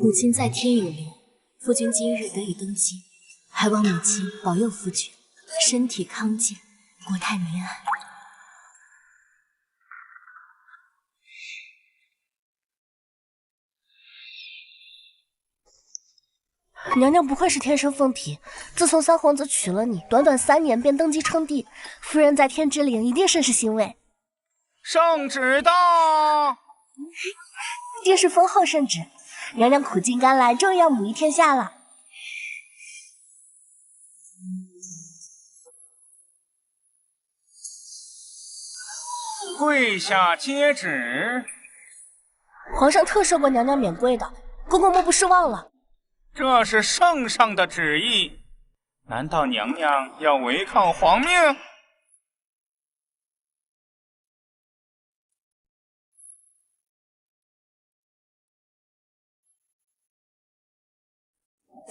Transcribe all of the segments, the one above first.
母亲在天有灵，夫君今日得以登基，还望母亲保佑夫君身体康健，国泰民安。娘娘不愧是天生凤体，自从三皇子娶了你，短短3年便登基称帝，夫人在天之灵一定甚是欣慰。圣旨到！定是封后圣旨，娘娘苦尽甘来，终于要母仪天下了。跪下接旨。皇上特赦过娘娘免跪的，公公莫不失望了。这是圣上的旨意，难道娘娘要违抗皇命？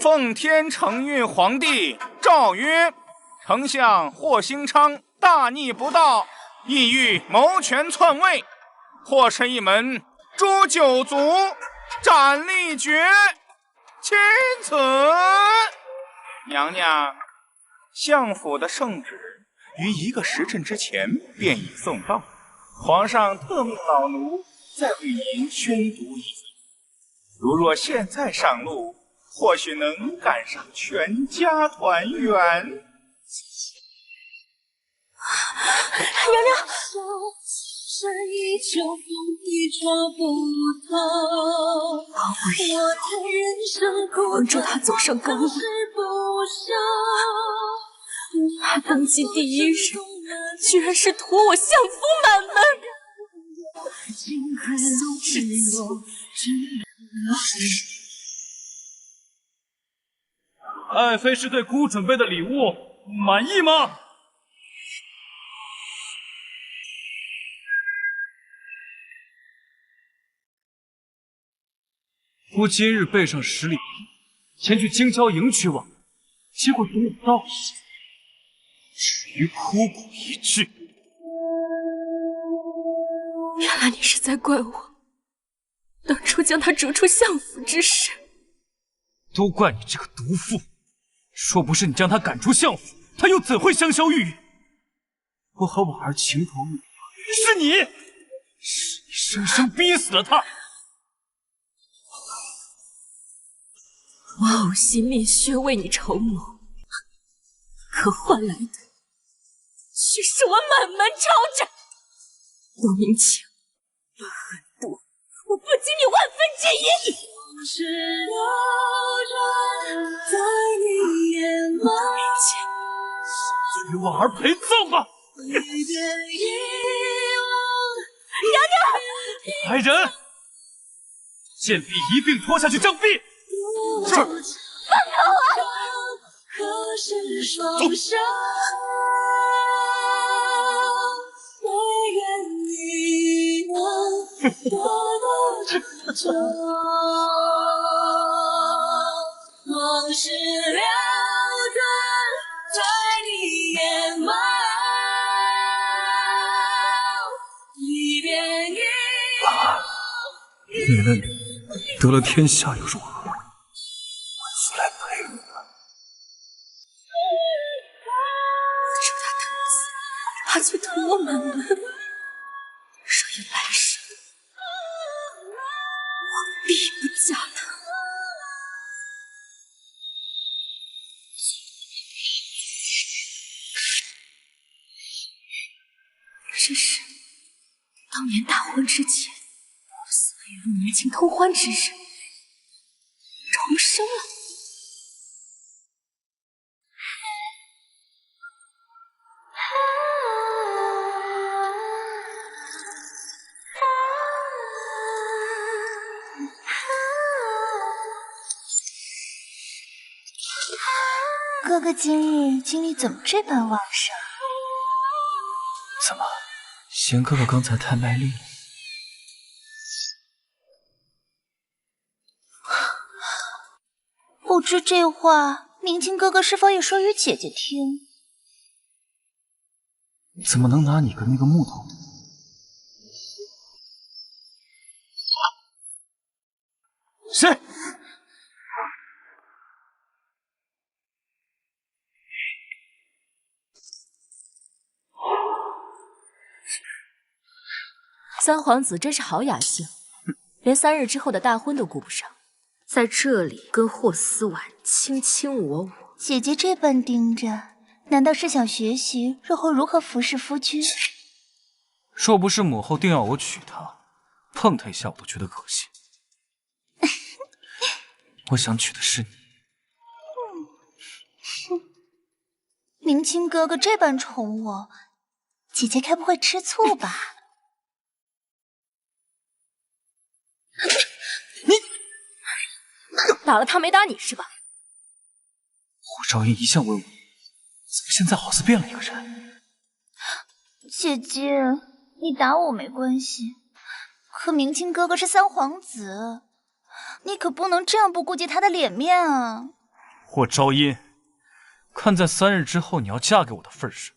奉天承运皇帝诏曰：丞相霍兴昌大逆不道，意欲谋权篡位，或申一门诛9族，斩立决。钦此。娘娘，相府的圣旨于1个时辰之前便已送到，皇上特命老奴再为您宣读一番。如若现在上路，或许能赶上全家团圆。娘娘，皇王助他走上高位，他登基第1日，居然是图我相夫满门。爱妃是对孤准备的礼物满意吗？孤今日备上10里兵，前去京郊营取往，结果等我到时，至于枯骨一具。原来你是在怪我当初将他逐出相府之事。都怪你这个毒妇！若不是你将他赶出相府，他又怎会香消玉殒？我和婉儿情投意合，是你生生逼死了他！我呕心沥血为你筹谋，可换来的却是我满门抄斩。多明情，多狠毒，我不及你万分之一。多明情，就给婉儿陪葬吧！娘娘，来人，剑臂一并拖下去杖毙！是。放开我！走。往事流转在你眼眸，一遍一你的女得了天下又如何？我自来陪你了。祝他等死，他却图我满门。若有来生，我必不嫁他。只是当年大婚之前，我死了与母亲通欢之日，重生了。哥哥今日精力怎么这般旺盛？怎么，贤哥哥刚才太卖力了？不知这话，明清哥哥是否也说与姐姐听？怎么能拿你跟那个木头？谁？三皇子真是好雅兴，连3日之后的大婚都顾不上，在这里跟霍思婉卿卿我我。姐姐这般盯着，难道是想学习日后如何服侍夫君？若不是母后定要我娶她，碰她一下我都觉得恶心。我想娶的是你。明清哥哥这般宠我，姐姐该不会吃醋吧？打了他没打你是吧？霍少英一向温文，怎么现在好似变了一个人？姐姐，你打我没关系，可明清哥哥是三皇子，你可不能这样不顾及他的脸面啊！霍昭音，看在3日之后你要嫁给我的份上，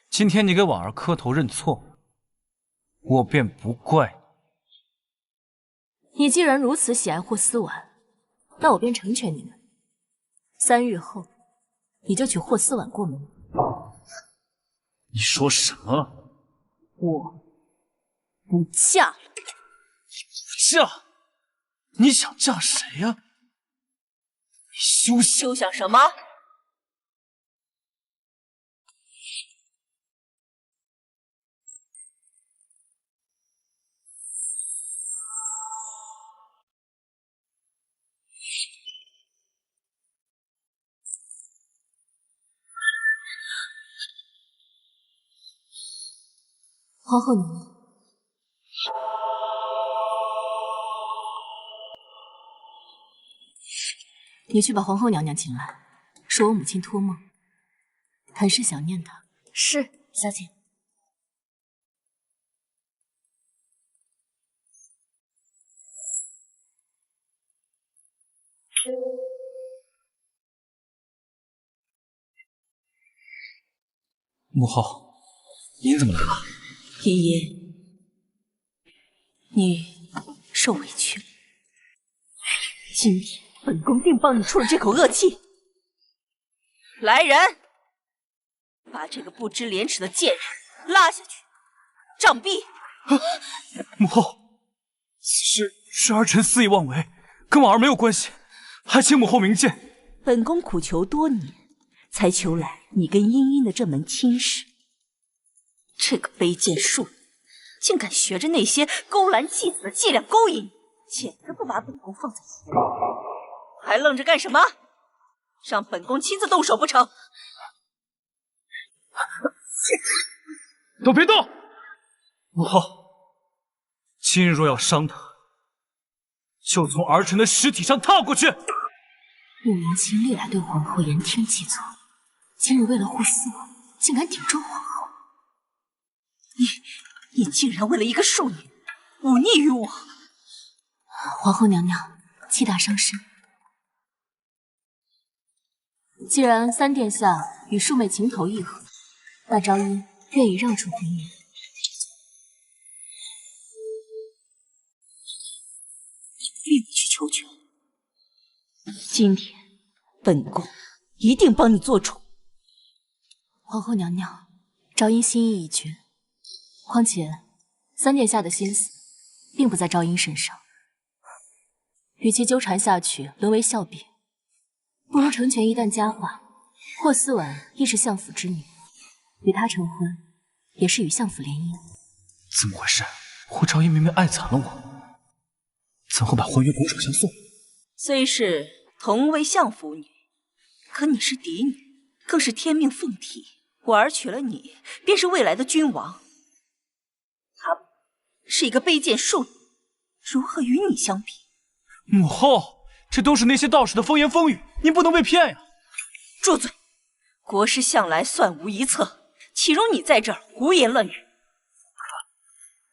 今天你给婉儿磕头认错，我便不怪你既然如此喜爱霍思婉，那我便成全你们。3日后，你就娶霍思婉过门。你说什么？我不嫁了。嫁？你想嫁谁呀？你休想！休想什么？皇后娘娘，你去把皇后娘娘请来，说我母亲托梦，很是想念她。是，小姐。母后，您怎么来了？茵茵，你受委屈了。今天本宫定帮你出了这口恶气。来人，把这个不知廉耻的贱人拉下去，杖毙！母后，是儿臣肆意妄为，跟婉儿没有关系，还请母后明鉴。本宫苦求多年，才求来你跟茵茵的这门亲事。这个卑贱庶女，竟敢学着那些勾栏弃子的伎俩勾引，简直不把本宫放在眼里。还愣着干什么？让本宫亲自动手不成？都别动！母后，今日若要伤她，就从儿臣的尸体上踏过去。穆明清历来对皇后言听计从，今日为了霍思婉，竟敢顶撞皇后。你竟然为了一个庶女，忤逆于我！皇后娘娘，气大伤身。既然三殿下与庶妹情投意合，那昭音愿意让出婚姻。逼你去求全。今天本宫一定帮你做主。皇后娘娘，昭音心意已决。况且，三殿下的心思并不在昭音身上，与其纠缠下去沦为笑柄，不如成全一段佳话。霍思婉亦是相府之女，与她成婚，也是与相府联姻。怎么回事？霍昭音明明爱惨了我，怎会把婚约拱手相送？虽是同为相府女，可你是嫡女，更是天命凤体。婉儿娶了你，便是未来的君王。她是一个卑贱庶女，如何与你相比？母后，这都是那些道士的风言风语，您不能被骗呀！住嘴！国师向来算无一策，岂容你在这儿胡言乱语？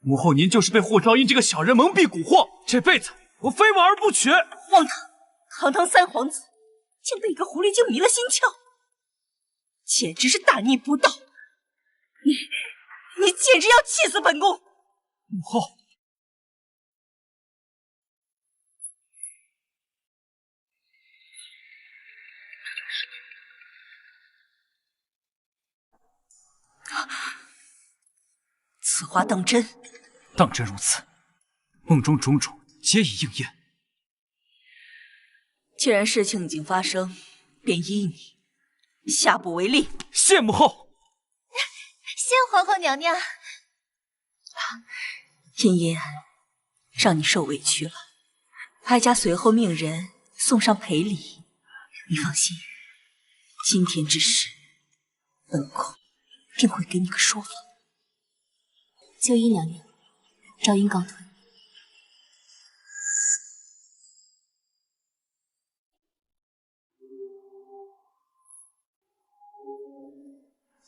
母后，您就是被霍昭音这个小人蒙蔽蛊惑，这辈子我非婉儿不娶！荒唐！堂三皇子，竟被一个狐狸精迷了心窍，简直是大逆不道！你简直要气死本宫！母后，此话当真？当真如此，梦中种种皆已应验。既然事情已经发生，便依你，下不为例。谢母后。谢皇后娘娘。茵茵，让你受委屈了。哀家随后命人送上赔礼。你放心，今天之事，本宫定会给你个说法。就依娘娘，赵英告退。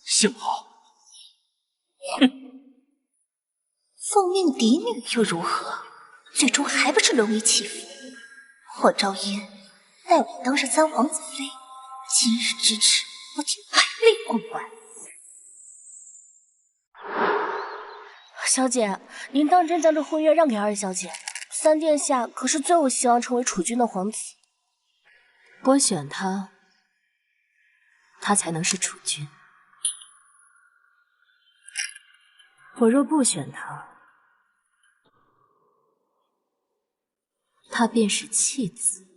谢母后。哼，奉命嫡女又如何？最终还不是沦为弃妇。霍昭嫣待我当上三皇子妃，今日之耻，我定百倍公还。小姐，您当真将这婚约让给二小姐？三殿下可是最有希望成为储君的皇子。我选他，他才能是储君。我若不选他，他便是弃子。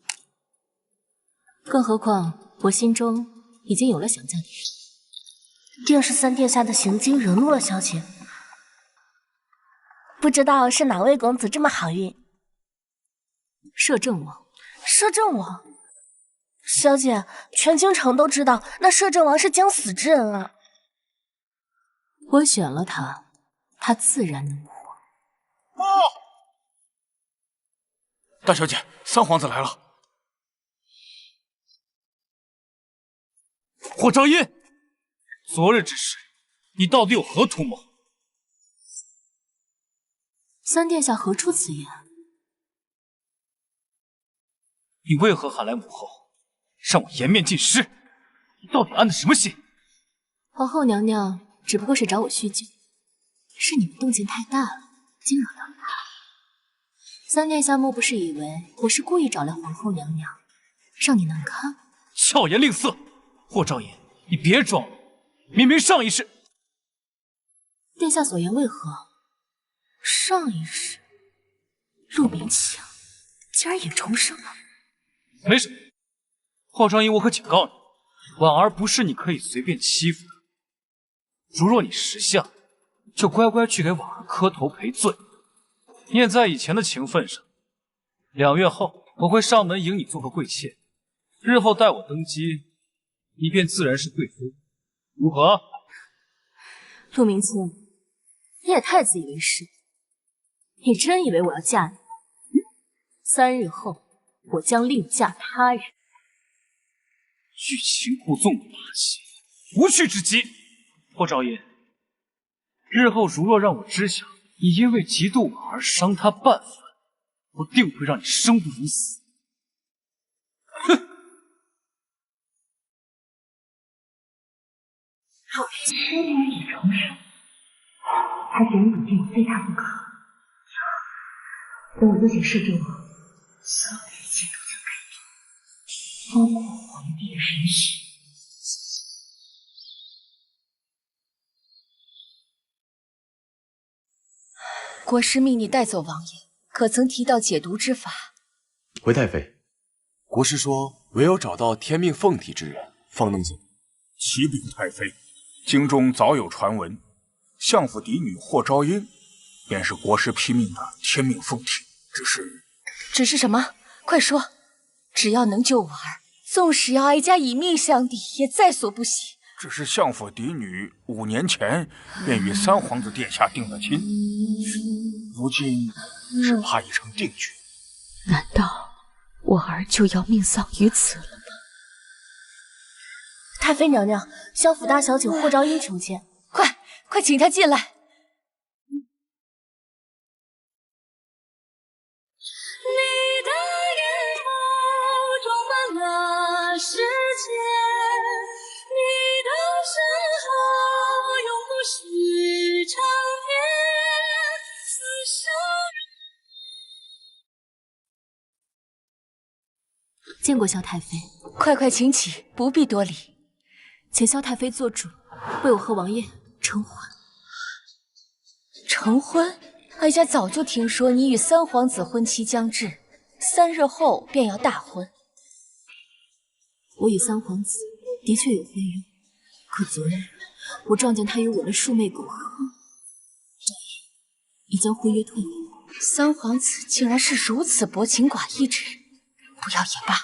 更何况我心中已经有了想嫁的人。定是三殿下的行径惹怒了小姐，不知道是哪位公子这么好运？摄政王。摄政王？小姐，全京城都知道，那摄政王是将死之人啊。我选了他，他自然能活。哦，大小姐，三皇子来了。霍昭嫣，昨日之事，你到底有何图谋？三殿下何出此言？你为何喊来母后，让我颜面尽失？你到底安的什么心？皇后娘娘只不过是找我叙旧，是你们动静太大了，惊扰到了她。三殿下莫不是以为我是故意找来皇后娘娘，让你难堪？巧言令色，霍昭嫣，你别装了，明明上一世……殿下所言为何？上一世，陆明强竟然也重生了。没什么，霍昭嫣，我可警告你，婉儿不是你可以随便欺负的。如若你识相，就乖乖去给婉儿磕头赔罪。念在以前的情分上，2月后我会上门迎你做个贵妾，日后待我登基，你便自然是贵妃，如何？陆明清，你也太自以为是，你真以为我要嫁你？3日后，我将另嫁他人。欲擒故纵的把戏，无趣之极。霍昭嫣，日后如若让我知晓你因为嫉妒我而伤他半分，我定会让你生不如死。哼！若是千年已重生，他怎么定非他不可？等我做起摄政王，所有的一切都将改变，包括皇帝的人事。国师命你带走王爷，可曾提到解毒之法？回太妃，国师说唯有找到天命凤体之人，方能解。启禀太妃，京中早有传闻，相府嫡女霍昭嫣便是国师批命的天命凤体，只是什么？快说！只要能救婉儿，纵使要哀家以命相抵，也在所不惜。只是相府嫡女5年前便与三皇子殿下定了亲，如今只怕已成定局。难道婉儿就要命丧于此了吗？太妃娘娘，萧府大小姐霍昭嫣求见，快请她进来。你的眼眸装满了世界，你的身后永不是长天，厮守。见过萧太妃。快请起，不必多礼。请萧太妃做主，为我和王爷成婚。成婚？哀家早就听说你与三皇子婚期将至，3日后便要大婚。我与三皇子的确有婚约，可昨日我撞见他与我的庶妹苟合，赵爷已将婚约退回。三皇子竟然是如此薄情寡义之人，不要也罢。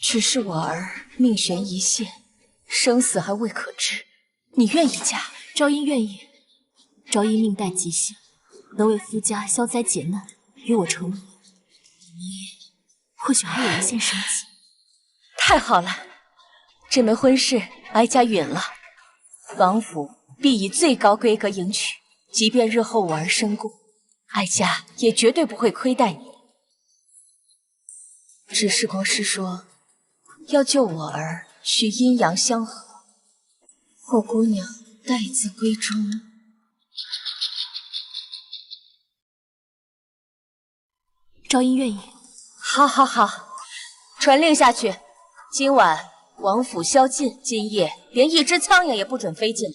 只是我儿命悬一线，生死还未可知，你愿意嫁？昭音愿意。昭音命带吉祥，能为夫家消灾解难，与我成婚，或许还有一线生机。太好了，这门婚事哀家允了。王府必以最高规格迎娶，即便日后我儿身故，哀家也绝对不会亏待你。只是国师说，要救我儿，需阴阳相合。霍姑娘待字闺中。昭音愿意。好，好，好，传令下去，今晚王府宵禁，今夜连一只苍蝇也不准飞进来。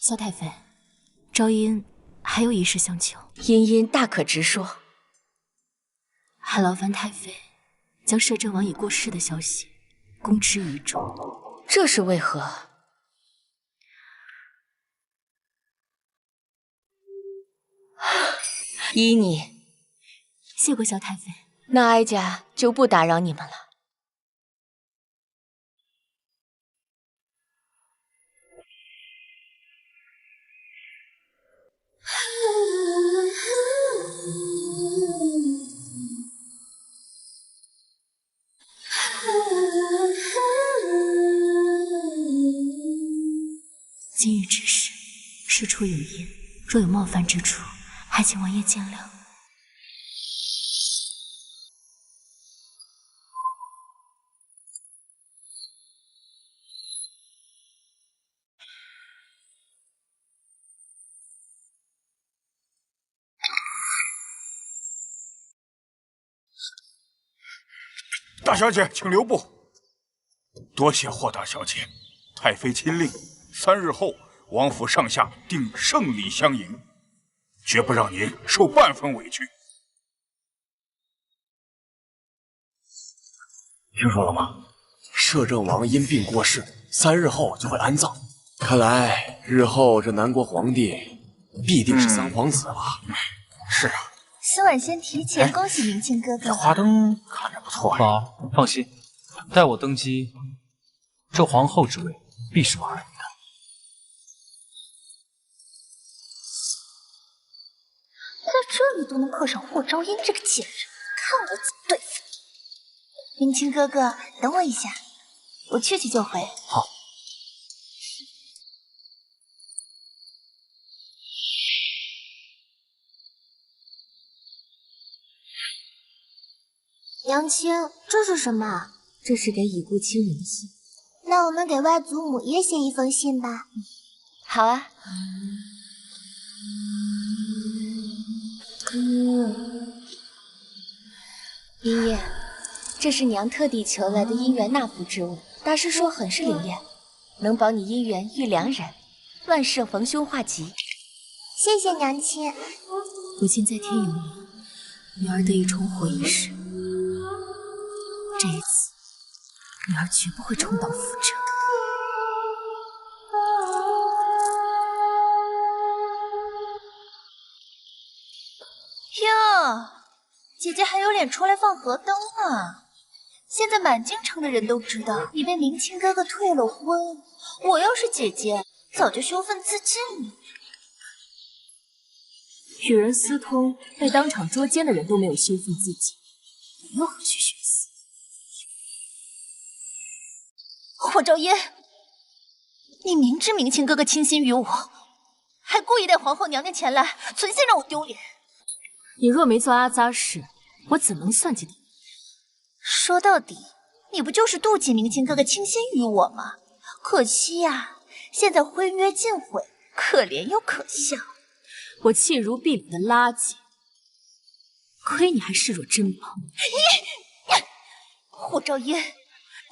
萧太妃，昭音还有一事相求。茵茵大可直说。还劳烦太妃将摄政王已过世的消息公之于众。这是为何？依你。谢过萧太妃。那哀家就不打扰你们了。今日之事，事出有因，若有冒犯之处，还请王爷见谅。大小姐，请留步。多谢霍大小姐，太妃亲令，3日后王府上下定盛礼相迎，绝不让您受半分委屈。听说了吗？摄政王因病过世，3日后就会安葬。看来日后这南国皇帝必定是三皇子了。是啊。思婉先提前恭喜明庆哥哥。这花灯看着不错呀。宝，放心，待我登基，这皇后之位必是我儿女的。在这里都能刻上霍昭音这个贱人，看我怎么对付你！明清哥哥，等我一下，我去就回。好。娘亲，这是什么？这是给已故亲人的信。那我们给外祖母也写一封信吧。好啊。音乐，这是娘特地求来的姻缘纳福之物，大师说很是灵验，能保你姻缘遇良人，万事逢凶化吉。谢谢娘亲。母亲在天有灵，女儿得以重活一世。这一次，女儿绝不会重蹈覆辙。哟，姐姐还有脸出来放河灯啊！现在满京城的人都知道你被明清哥哥退了婚，我要是姐姐，早就羞愤自尽了。与人私通，被当场捉奸的人都没有羞愤自己，你又何须寻死？霍昭音，你明知明清哥哥倾心于我，还故意带皇后娘娘前来，存心让我丢脸。你若没做阿扎事，我怎能算计你？说到底，你不就是妒忌明清哥哥倾心于我吗？可惜呀，现在婚约尽毁，可怜又可笑。我弃如敝履的垃圾，亏你还视若珍宝。霍昭音，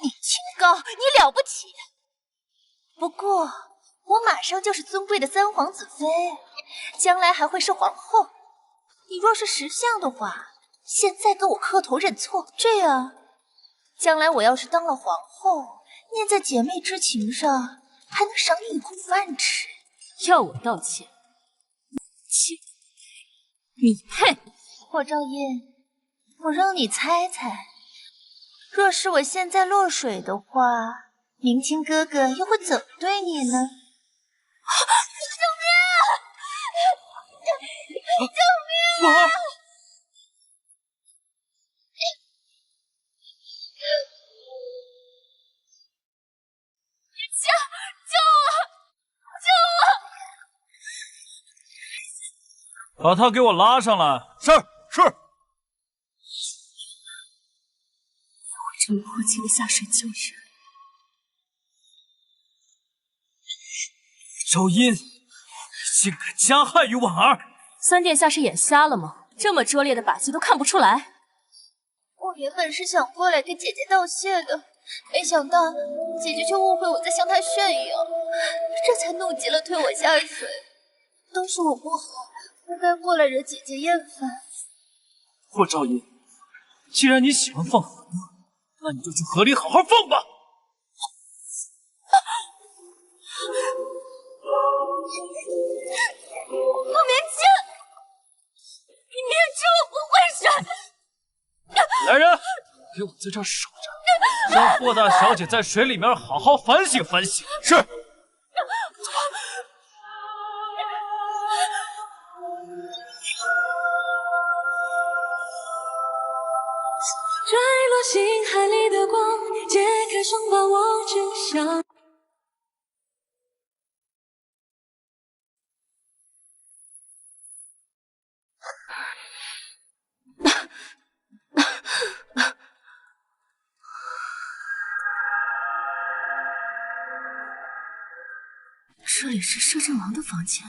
你清高，你了不起，不过我马上就是尊贵的三皇子妃，将来还会是皇后。你若是识相的话，现在跟我磕头认错，这样将来我要是当了皇后，念在姐妹之情上，还能赏你一口饭吃。要我道歉？切，你配！霍昭音，我让你猜猜，若是我现在落水的话，明清哥哥又会怎么对你呢？婉儿，把他给我拉上来。是。这么迫切的下水救人，昭音，你竟敢加害于婉儿！三殿下是眼瞎了吗？这么拙劣的把戏都看不出来？我原本是想过来给姐姐道谢的，没想到姐姐却误会我在向她炫耀，这才怒极了推我下水。都是我不好，不该过来惹姐姐厌烦。霍昭音，既然你喜欢放河，那你就去河里好好放吧。陆明清，你明知我不会水。来人，给我在这儿守着，让霍大小姐在水里面好好反省反省。是。坠落星海里的光，揭开伤疤我真相。这里是摄政王的房间，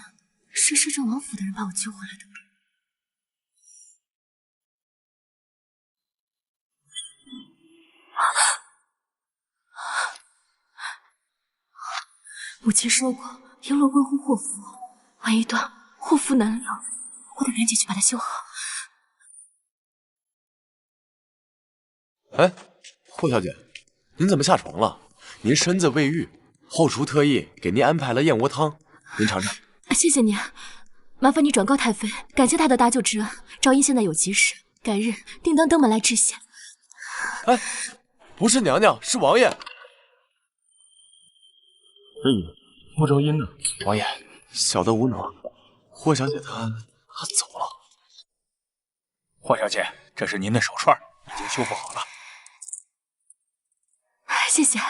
是摄政王府的人把我救回来的。母亲说过，璎珞未婚祸福，万一断，祸福难料，我得赶紧去把它修好。哎，霍小姐，您怎么下床了？您身子未愈，后厨特意给您安排了燕窝汤，您尝尝。谢谢您，麻烦你转告太妃，感谢她的搭救之恩。昭音现在有急事，改日定当登门来致谢。哎，不是娘娘，是王爷。霍昭音呢？王爷，小的无能，霍小姐她走了。霍小姐，这是您的手串，已经修复好了。谢谢，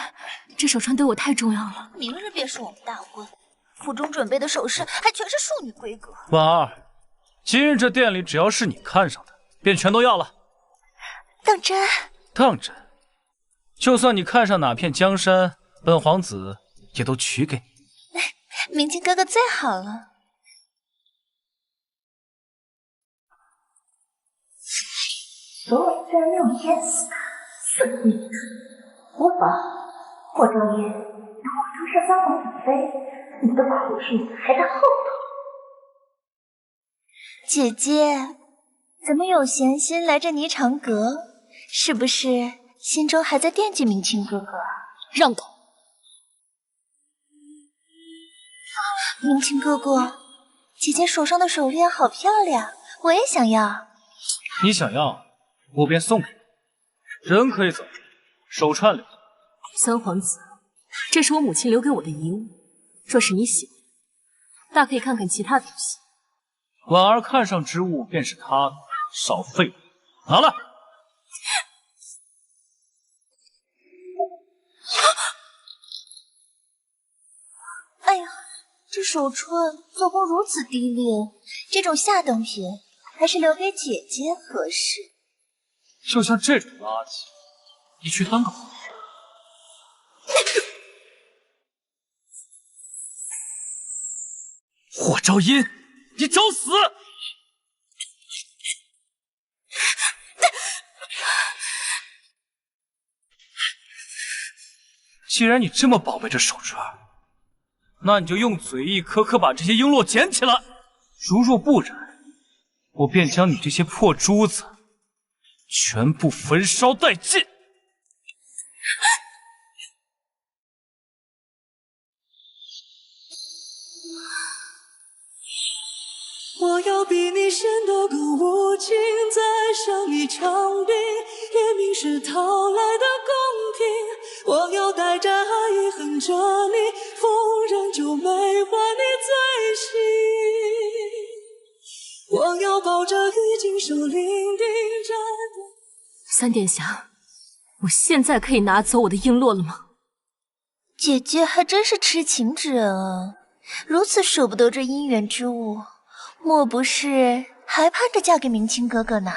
这手串对我太重要了。明日便是我们大婚，府中准备的首饰还全是淑女规格。婉儿，今日这店里只要是你看上的，便全都要了。当真？当真。就算你看上哪片江山，本皇子也都娶给你。明清哥哥最好了。所谓真命天死，死不瞑无妨。霍昭音，如果出身三皇子妃，你的苦日还在后头。姐姐，怎么有闲心来这霓裳阁？是不是心中还在惦记明清哥哥？让开！明清哥哥，姐姐手上的手链好漂亮，我也想要。你想要，我便送给你。人可以走，手串留着。三皇子，这是我母亲留给我的遗物，若是你喜欢，大可以看看其他东西。婉儿看上之物便是她的，少废话，拿来。哎呀，这手串做工如此低劣，这种下等品还是留给姐姐合适。就像这种垃圾，你去当个皇后？霍昭音，你找死！既然你这么宝贝这手串，那你就用嘴一颗颗把这些璎珞捡起来。如若不然，我便将你这些破珠子全部焚烧殆尽。我要比你显得更无情，再上一场病，也明是讨来的公平。我要带着爱意恨着你，妇人就美化你罪行。我要抱着玉锦手伶仃站。三殿下，我现在可以拿走我的璎珞了吗？姐姐还真是痴情之人啊，如此舍不得这姻缘之物。莫不是还盼着嫁给明清哥哥呢？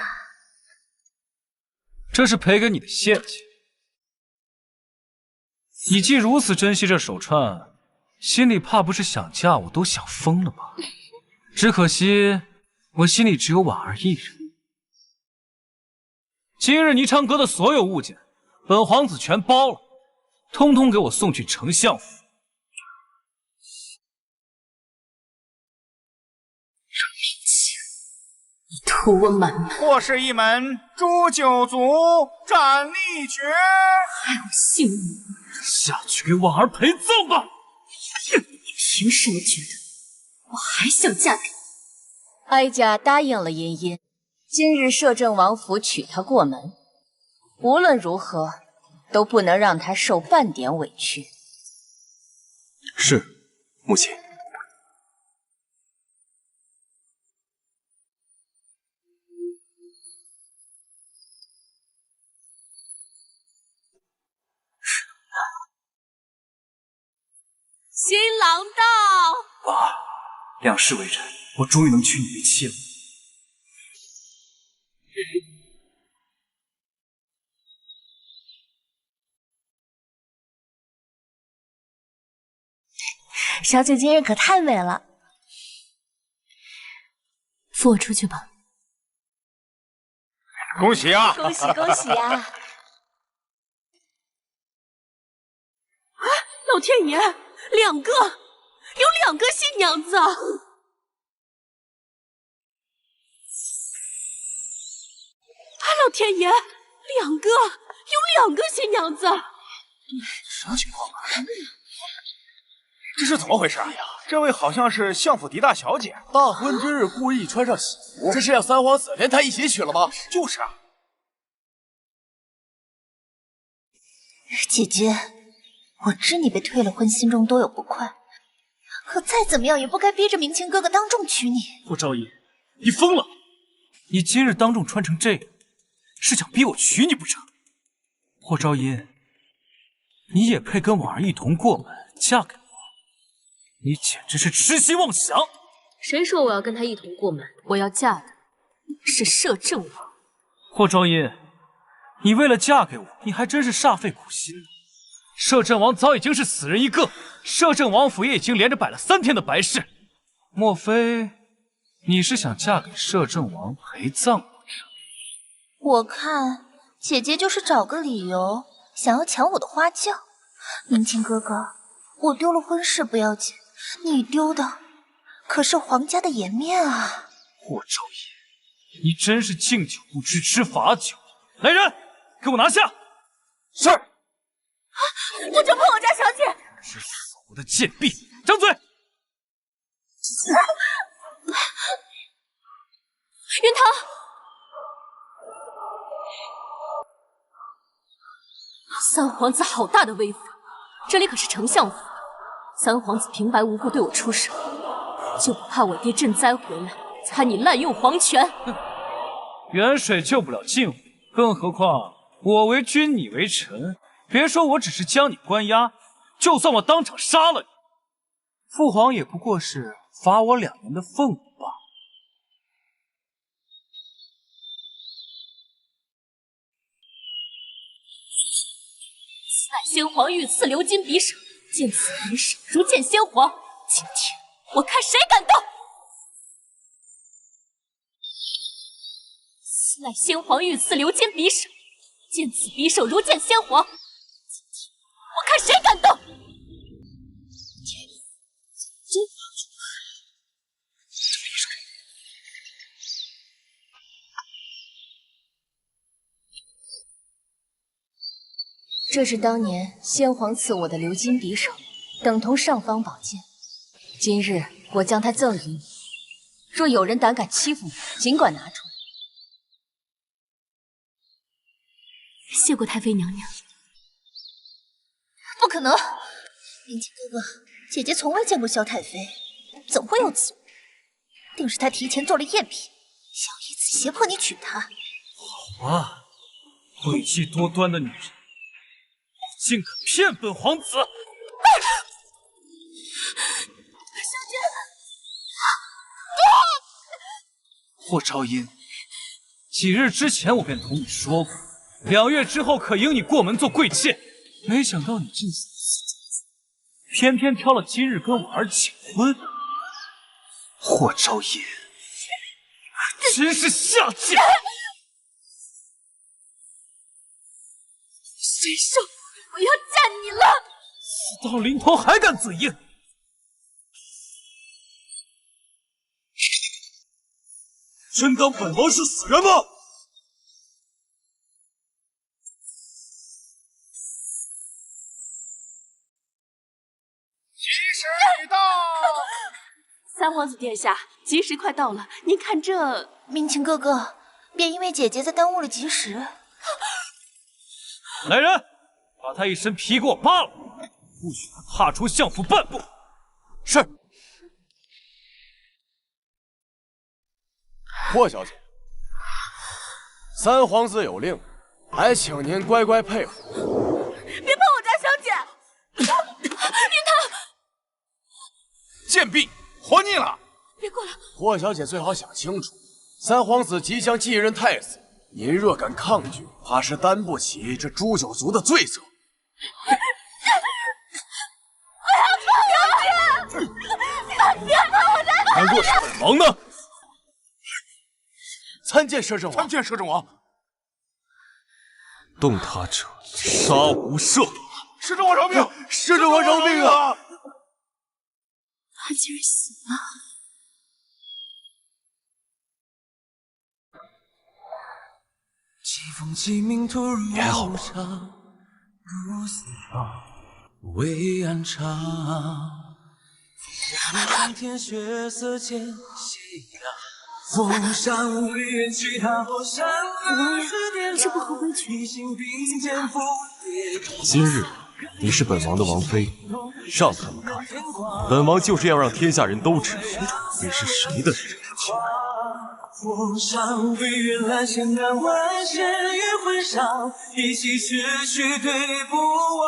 这是赔给你的谢谢。你既如此珍惜这手串，心里怕不是想嫁我都想疯了吧？只可惜我心里只有婉儿一人。今日霓裳阁的所有物件，本皇子全包了，通通给我送去丞相府。图我满门，或是一门诛九族，斩立决，害我性命。下去给婉儿陪葬吧！凭什么觉得我还想嫁给你？哀家答应了茵茵，今日摄政王府娶她过门，无论如何都不能让她受半点委屈。是，母亲。新郎到！哇，两世为人，我终于能娶你为妻了。小姐今日可太美了，扶我出去吧。恭喜啊！恭喜恭喜呀！老天爷，两个，有2个新娘子！啊，老天爷，有2个新娘子！什么情况啊？这是怎么回事？哎呀，这位好像是相府狄大小姐。大婚之日故意穿上喜服，这是要三皇子连她一起娶了吗？就是啊。姐姐，我知你被退了婚，心中多有不快，可再怎么样也不该逼着明清哥哥当众娶你。霍昭仪，你疯了！你今日当众穿成这样，是想逼我娶你不成？霍昭仪，你也配跟婉儿一同过门，嫁给我？你简直是痴心妄想！谁说我要跟他一同过门？我要嫁的是摄政王。霍昭仪，你为了嫁给我，你还真是煞费苦心呢。摄政王早已经是死人一个，摄政王府也已经连着摆了3天的白事。莫非你是想嫁给摄政王陪葬不成？我看姐姐就是找个理由，想要抢我的花轿。明清哥哥，我丢了婚事不要紧，你丢的可是皇家的颜面啊！霍昭仪，你真是敬酒不吃吃罚酒。来人，给我拿下！是。不准碰我家小姐！是我的贱婢，张嘴！云堂，三皇子好大的威风，这里可是丞相府，三皇子平白无故对我出手，就不怕我爹赈灾回来猜你滥用皇权？远水救不了近火，更何况我为君，你为臣。别说我只是将你关押，就算我当场杀了你，父皇也不过是罚我2年的俸禄罢了。此乃先皇御赐鎏金匕首，见此匕首如见先皇。今天我看谁敢动！此乃先皇御赐鎏金匕首，见此匕首如见先皇。我看谁敢动！这是当年先皇赐我的鎏金匕首，等同尚方宝剑。今日我将它赠予你，若有人胆敢欺负你，尽管拿出来。谢过太妃娘娘。不可能，明清哥哥，姐姐从未见过萧太妃，怎会有此物？定是她提前做了赝品，想以此胁迫你娶她。好啊，诡计多端的女人，你竟敢骗本皇子！霍昭音，几日之前我便同你说过，2月之后可迎你过门做贵妾。没想到你这死子，偏偏挑了今日跟婉儿请婚。霍昭音，真是下贱！谁说我要嫁你了？死到临头还敢嘴硬！真当本王是死人吗？吉时已到。三皇子殿下，吉时快到了，您看这……明清哥哥，别因为姐姐在耽误了吉时。来人，把他一身皮给我扒了，不许他踏出相府半步。是。霍小姐，三皇子有令，还请您乖乖配合。别碰我家小姐！贱婢，活腻了！别过来！霍小姐最好想清楚，三皇子即将继任太子，您若敢抗拒，怕是担不起这诛九族的罪责。我要小姐！别碰我家小姐！那若是本王呢？参见摄政王！参见摄政王！动他者，杀无赦！摄政王饶命！摄政王饶命啊！他竟然死了！你还好吗？为安常，满天血色见斜阳。风山无云，其他火山这不很委屈？今日你是本王的王妃，让他们看，本王就是要让天下人都知道你是谁的人。风山无云，蓝线难挽，线于魂上，一袭逝去对不忘，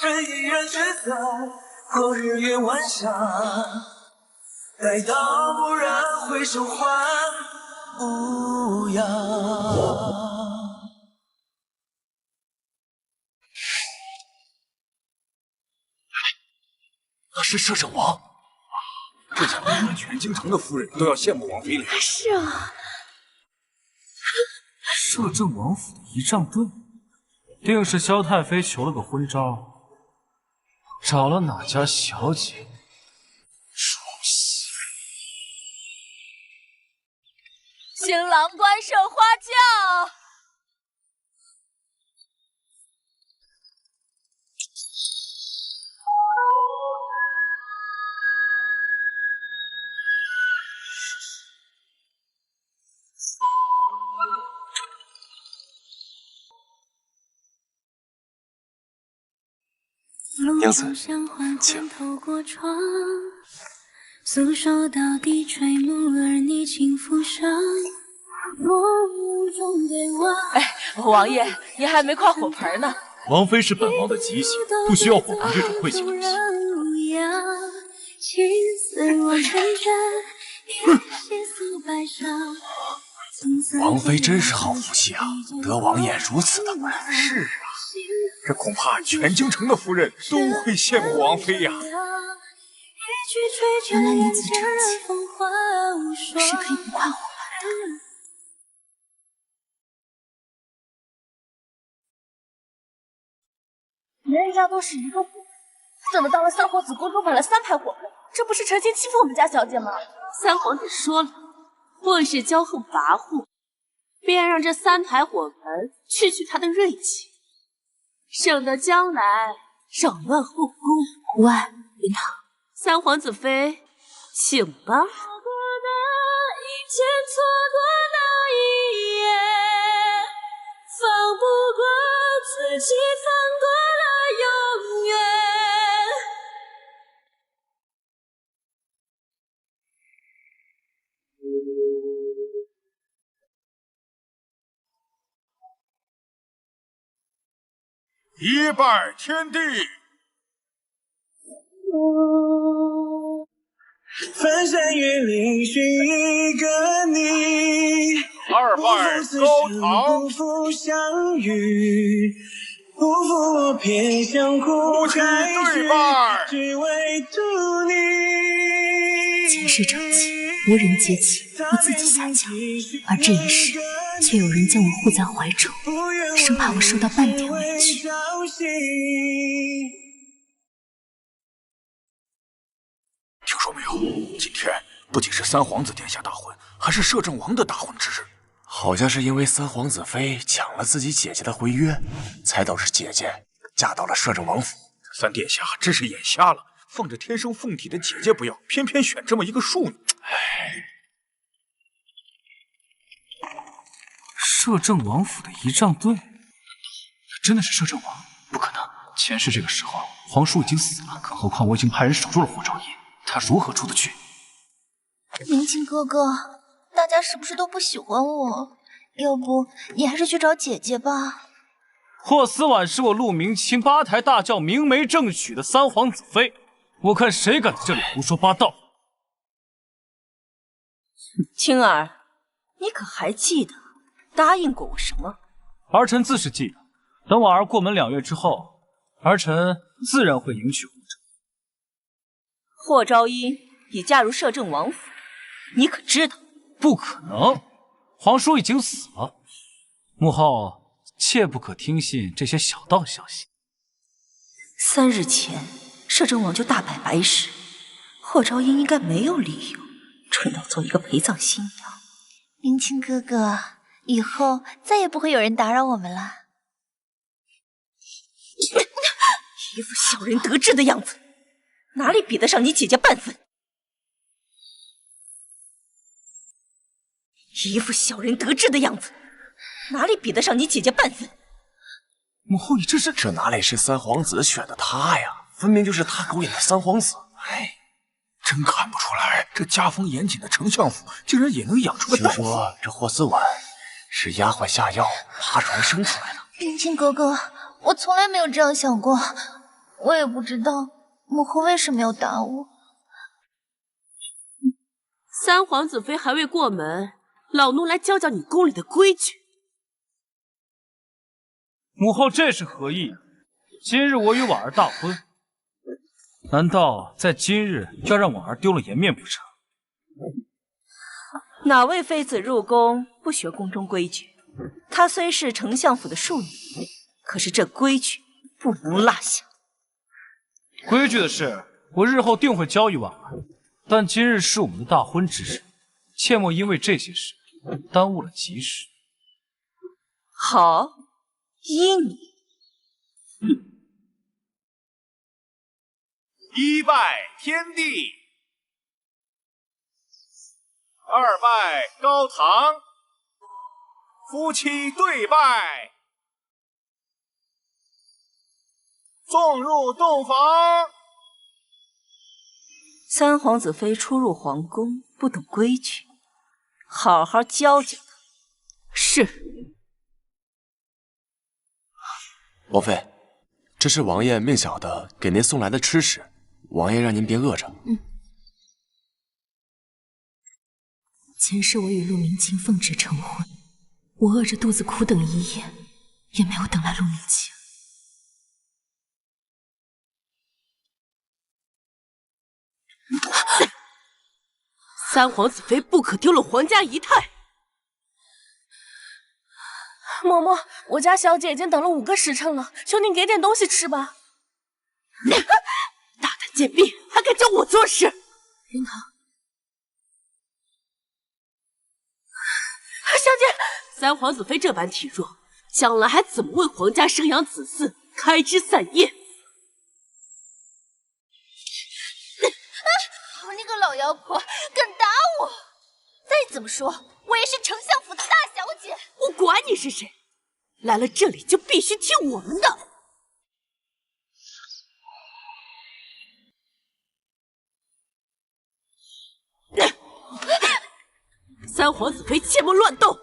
人依然却在后日月晚霞。待到蓦然回首，还无恙。那是摄政王，这下连全京城的夫人都要羡慕王妃了。是啊，摄政王府的仪仗队，定是萧太妃求了个婚招，找了哪家小姐出席？新郎官设花轿。娘子，请。诉说到底，垂暮而你轻抚上，哎，王爷，您还没跨火盆呢。王妃是本王的吉星，不需要火盆这种晦气东西。王妃真是好福气啊，得王爷如此的美。是啊，这恐怕全京城的夫人都会羡慕王妃呀。原来女子成亲是可以不跨火盆的。别人家都是一个火盆，怎么到了三皇子宫中摆了3排火盆？这不是成心欺负我们家小姐吗？三皇子说了，或是骄横跋扈，便让这3排火盆去他的锐气。省得将来扰乱后宫。无碍，云堂。三皇子妃，请吧。错过的一天，错过那一夜，放不过自己，放过了永远。一拜天地，翻山越岭寻一个你，二拜高堂，不负相遇，不负我偏向苦海去，只为图你。前世成疾，无人接起，我自己下降，而这一世却有人将我护在怀中，生怕我受到半点委屈。听说没有？今天不仅是三皇子殿下大婚，还是摄政王的大婚之日。好像是因为三皇子妃抢了自己姐姐的婚约，才导致姐姐嫁到了摄政王府。三殿下真是眼瞎了，放着天生凤体的姐姐不要，偏偏选这么一个庶女。唉，摄政王府的仪仗队，真的是摄政王？不可能，前世这个时候皇叔已经死了，更何况我已经派人守住了霍昭仪，他如何出得去？明清哥哥，大家是不是都不喜欢我？要不你还是去找姐姐吧。霍思婉是我陆明清八抬大轿明媒正娶的三皇子妃，我看谁敢在这里胡说八道。青儿，你可还记得答应过我什么？儿臣自是记得，等婉儿过门2月之后，儿臣自然会迎娶霍昭。霍昭音已嫁入摄政王府，你可知道？不可能，皇叔已经死了。母后切不可听信这些小道消息。3日前，摄政王就大摆白事，霍昭音应该没有理由蠢到做一个陪葬新娘。明清哥哥，以后再也不会有人打扰我们了。一副小人得志的样子，哪里比得上你姐姐半分？一副小人得志的样子，哪里比得上你姐姐半分？母后，你这是……这哪里是三皇子选的他呀？分明就是他勾引的三皇子。哎，真看不出来，这家风严谨的丞相府竟然也能养出个听说这霍思婉是丫鬟下药爬床生出来的。明清哥哥，我从来没有这样想过，我也不知道母后为什么要打我。三皇子妃还未过门，老奴来教教你宫里的规矩。母后这是何意？今日我与婉儿大婚，难道在今日要让婉儿丢了颜面不成？哪位妃子入宫不学宫中规矩？她虽是丞相府的庶女，可是这规矩不能落下。规矩的事，我日后定会教育婉儿。但今日是我们的大婚之日，切莫因为这些事耽误了吉时。好，依你。一拜天地，二拜高堂，夫妻对拜，送入洞房。三皇子妃初入皇宫，不懂规矩，好好教教她。是。王妃，这是王爷命小的给您送来的吃食，王爷让您别饿着。前世我与陆明清奉旨成婚，我饿着肚子苦等一夜，也没有等来陆明清。三皇子妃不可丢了皇家仪态。嬷嬷，我家小姐已经等了5个时辰了，求您给点东西吃吧。大胆贱婢，还敢教我做事！云堂，小姐，三皇子妃这般体弱，将来还怎么为皇家生养子嗣？开枝散叶。你个老妖婆，敢打我！再怎么说，我也是丞相府的大小姐。我管你是谁，来了这里就必须听我们的。三皇子妃，切莫乱动！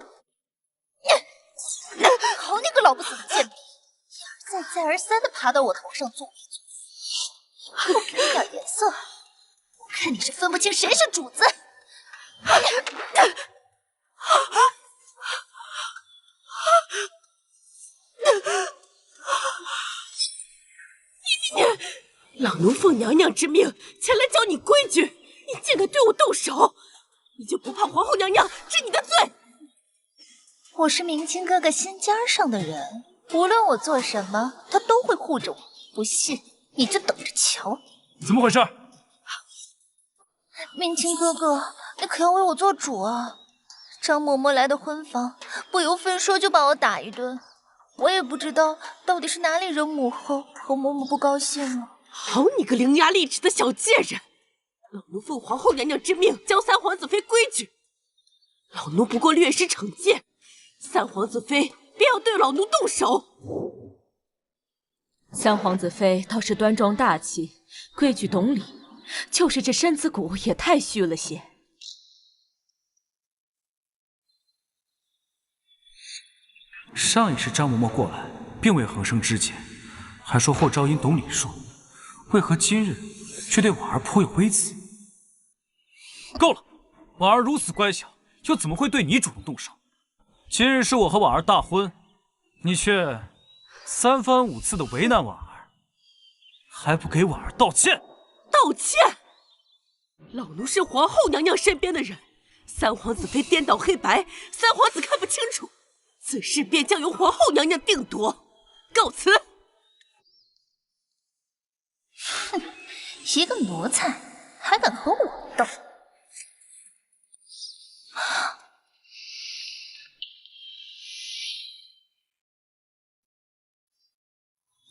好你个老不死的贱婢，一而再再而三的爬到我头上作威作福，不给你点颜色，我看你是分不清谁是主子。老奴奉娘娘之命前来教你规矩，你竟敢对我动手，你就不怕皇后娘娘治你的罪？我是明清哥哥心尖上的人，无论我做什么，他都会护着我。不信，你就等着瞧。怎么回事？明清哥哥，你可要为我做主啊！张嬷嬷来的婚房，不由分说就把我打一顿，我也不知道到底是哪里惹母后和嬷嬷不高兴了。好你个伶牙俐齿的小贱人！老奴奉皇后娘娘之命教三皇子妃规矩，老奴不过略施惩戒，三皇子妃便要对老奴动手。三皇子妃倒是端庄大气，规矩懂礼，就是这身子骨也太虚了些。上一世张嬷嬷过来，并未横生枝节，还说霍昭音懂礼数，为何今日却对婉儿颇有微词？够了！婉儿如此乖巧，又怎么会对你主动动手？今日是我和婉儿大婚，你却三番五次的为难婉儿，还不给婉儿道歉？道歉？老奴是皇后娘娘身边的人，三皇子妃颠倒黑白，三皇子看不清楚，此事便将由皇后娘娘定夺。告辞。哼，一个奴才还敢和我斗？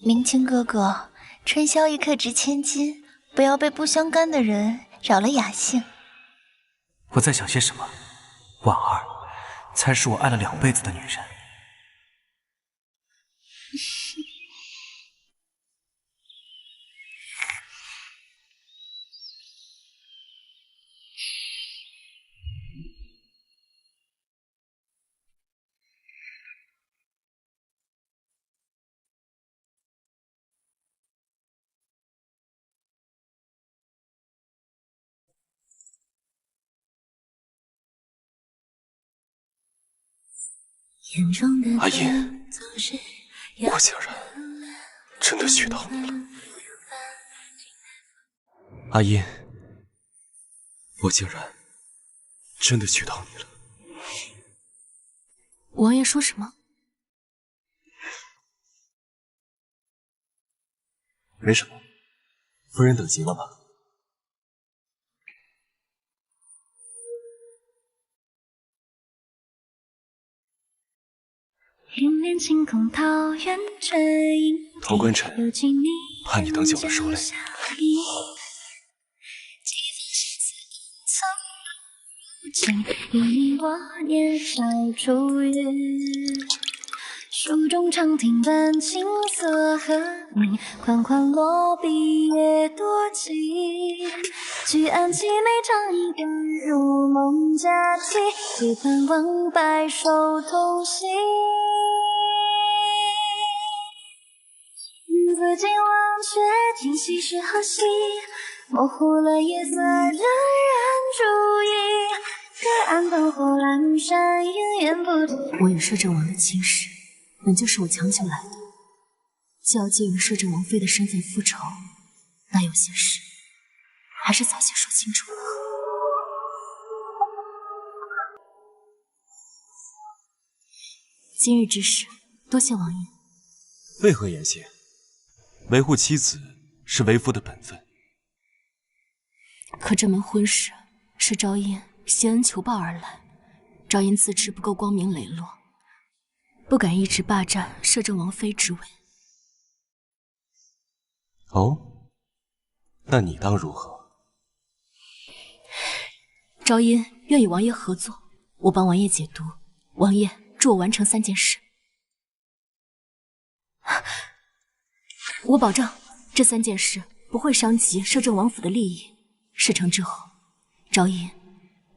明清哥哥，春宵一刻值千金，不要被不相干的人扰了雅兴。我在想些什么？婉儿才是我爱了2辈子的女人。阿音，我竟然真的娶到你了。阿音，我竟然真的娶到你了。王爷说什么？没什么，夫人等急了吧？潼关臣，怕你等久了受累。书中常听闻青色和你，款款落笔也多情。举案齐眉唱一段，如梦佳期，几番往白首同行。自今忘却今夕是何夕，模糊了夜色荏苒烛影。隔岸灯火阑珊，烟烟不停。我与摄政王的亲事，本就是我强求来的，就要借用摄政王妃的身份复仇，那有些事还是早些说清楚了。今日之事，多谢王爷。为何言谢？维护妻子是为夫的本分。可这门婚事是昭音谢恩求报而来，昭音自知不够光明磊落，不敢一直霸占摄政王妃之位。哦，那你当如何？昭音愿与王爷合作，我帮王爷解毒。王爷，助我完成3件事。我保证，这3件事不会伤及摄政王府的利益。事成之后，昭音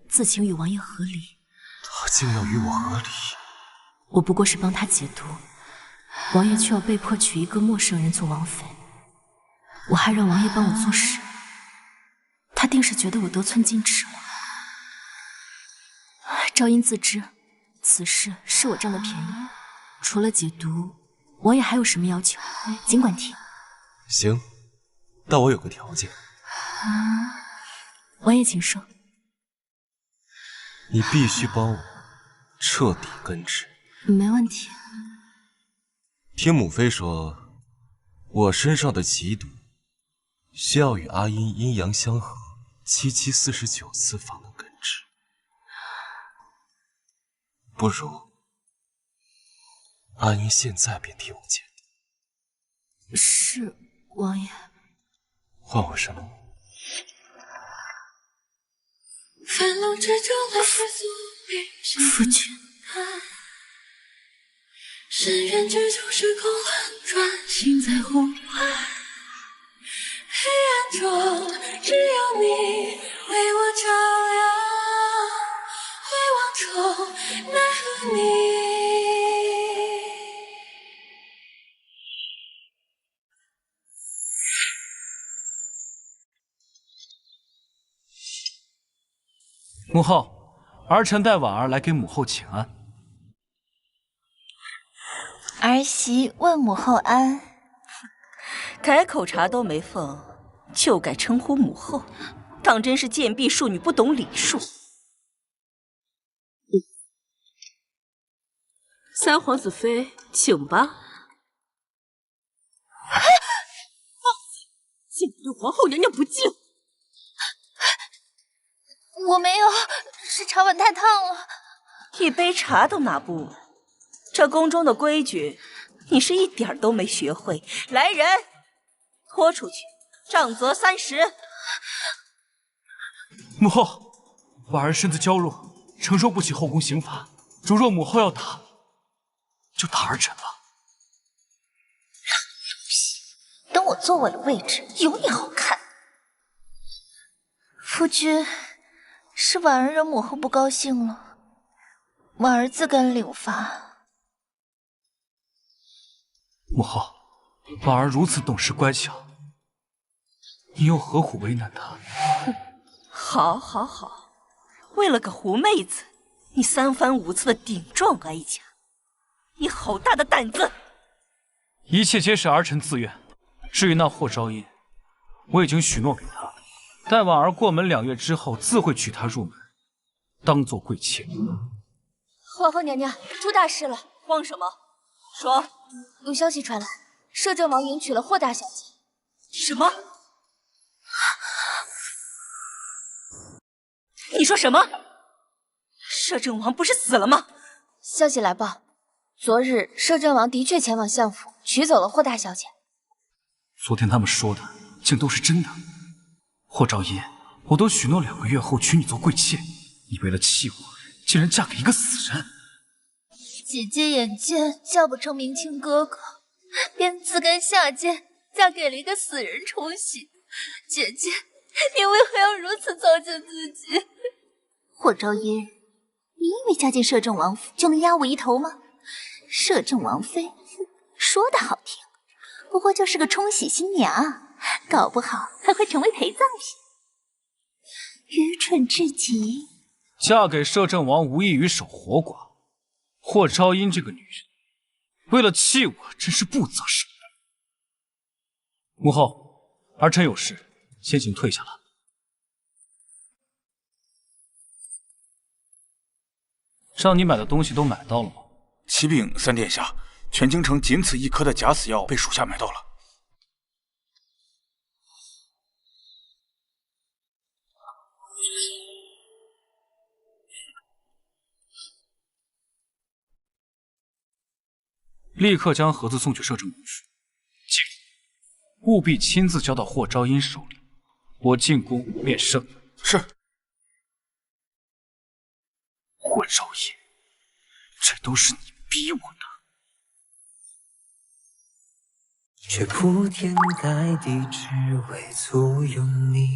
自请与王爷和离。他竟要与我和离？我不过是帮他解毒，王爷却要被迫娶一个陌生人做王妃。我还让王爷帮我做事，他定是觉得我得寸进尺了。昭音自知此事是我占了便宜，除了解毒，王爷还有什么要求，尽管提。行，但我有个条件。王爷请说。你必须帮我彻底根治。没问题。听母妃说，我身上的奇毒需要与阿音阴阳相合7749次方能根治。不如阿音现在便替我解毒。是，王爷。换我什么？夫君。深渊之中，时空轮转，心在呼唤。黑暗中，只有你为我照亮。回望中，奈何你。母后，儿臣带婉儿来给母后请安。儿媳问母后安。改口茶都没奉，就改称呼母后，当真是贱婢庶女不懂礼数。三皇子妃，请吧。竟对皇后娘娘不敬！我没有，是茶碗太烫了，一杯茶都拿不稳。这宫中的规矩，你是一点都没学会。来人，拖出去，杖责30。母后，婉儿身子娇弱，承受不起后宫刑罚。如若母后要打，就打儿臣吧。等我坐稳了位置，有你好看。夫君，是婉儿惹母后不高兴了，婉儿自甘领罚。母后，婉儿如此懂事乖巧，你又何苦为难她？好，好，好，为了个狐妹子，你3番5次的顶撞哀家，你好大的胆子！一切皆是儿臣自愿。至于那霍昭音，我已经许诺给她，待婉儿过门2月之后，自会娶她入门，当做贵妾。皇后娘娘，出大事了！慌什么？说。有消息传来，摄政王迎娶了霍大小姐。什么？你说什么？摄政王不是死了吗？消息来报，昨日摄政王的确前往相府娶走了霍大小姐。昨天他们说的竟都是真的。霍昭音，我都许诺2个月后娶你做贵妾，你为了气我，竟然嫁给一个死人。姐姐眼见嫁不成明清哥哥，便自甘下贱，嫁给了一个死人冲喜。姐姐，你为何要如此糟践自己？霍昭音，你以为嫁进摄政王府就能压我一头吗？摄政王妃，说的好听，不过就是个冲喜新娘，搞不好还会成为陪葬品。愚蠢至极！嫁给摄政王无异于守活寡。霍昭音这个女人，为了气我，真是不择手段。母后，儿臣有事，先行退下了。让你买的东西都买到了吗？启禀3殿下，全京城仅此1颗的假死药被属下买到了。立刻将盒子送去摄政王府。记住，务必亲自交到霍昭音手里，我进宫便胜。是。霍昭音，这都是你逼我的。却铺天盖地，只为簇拥你。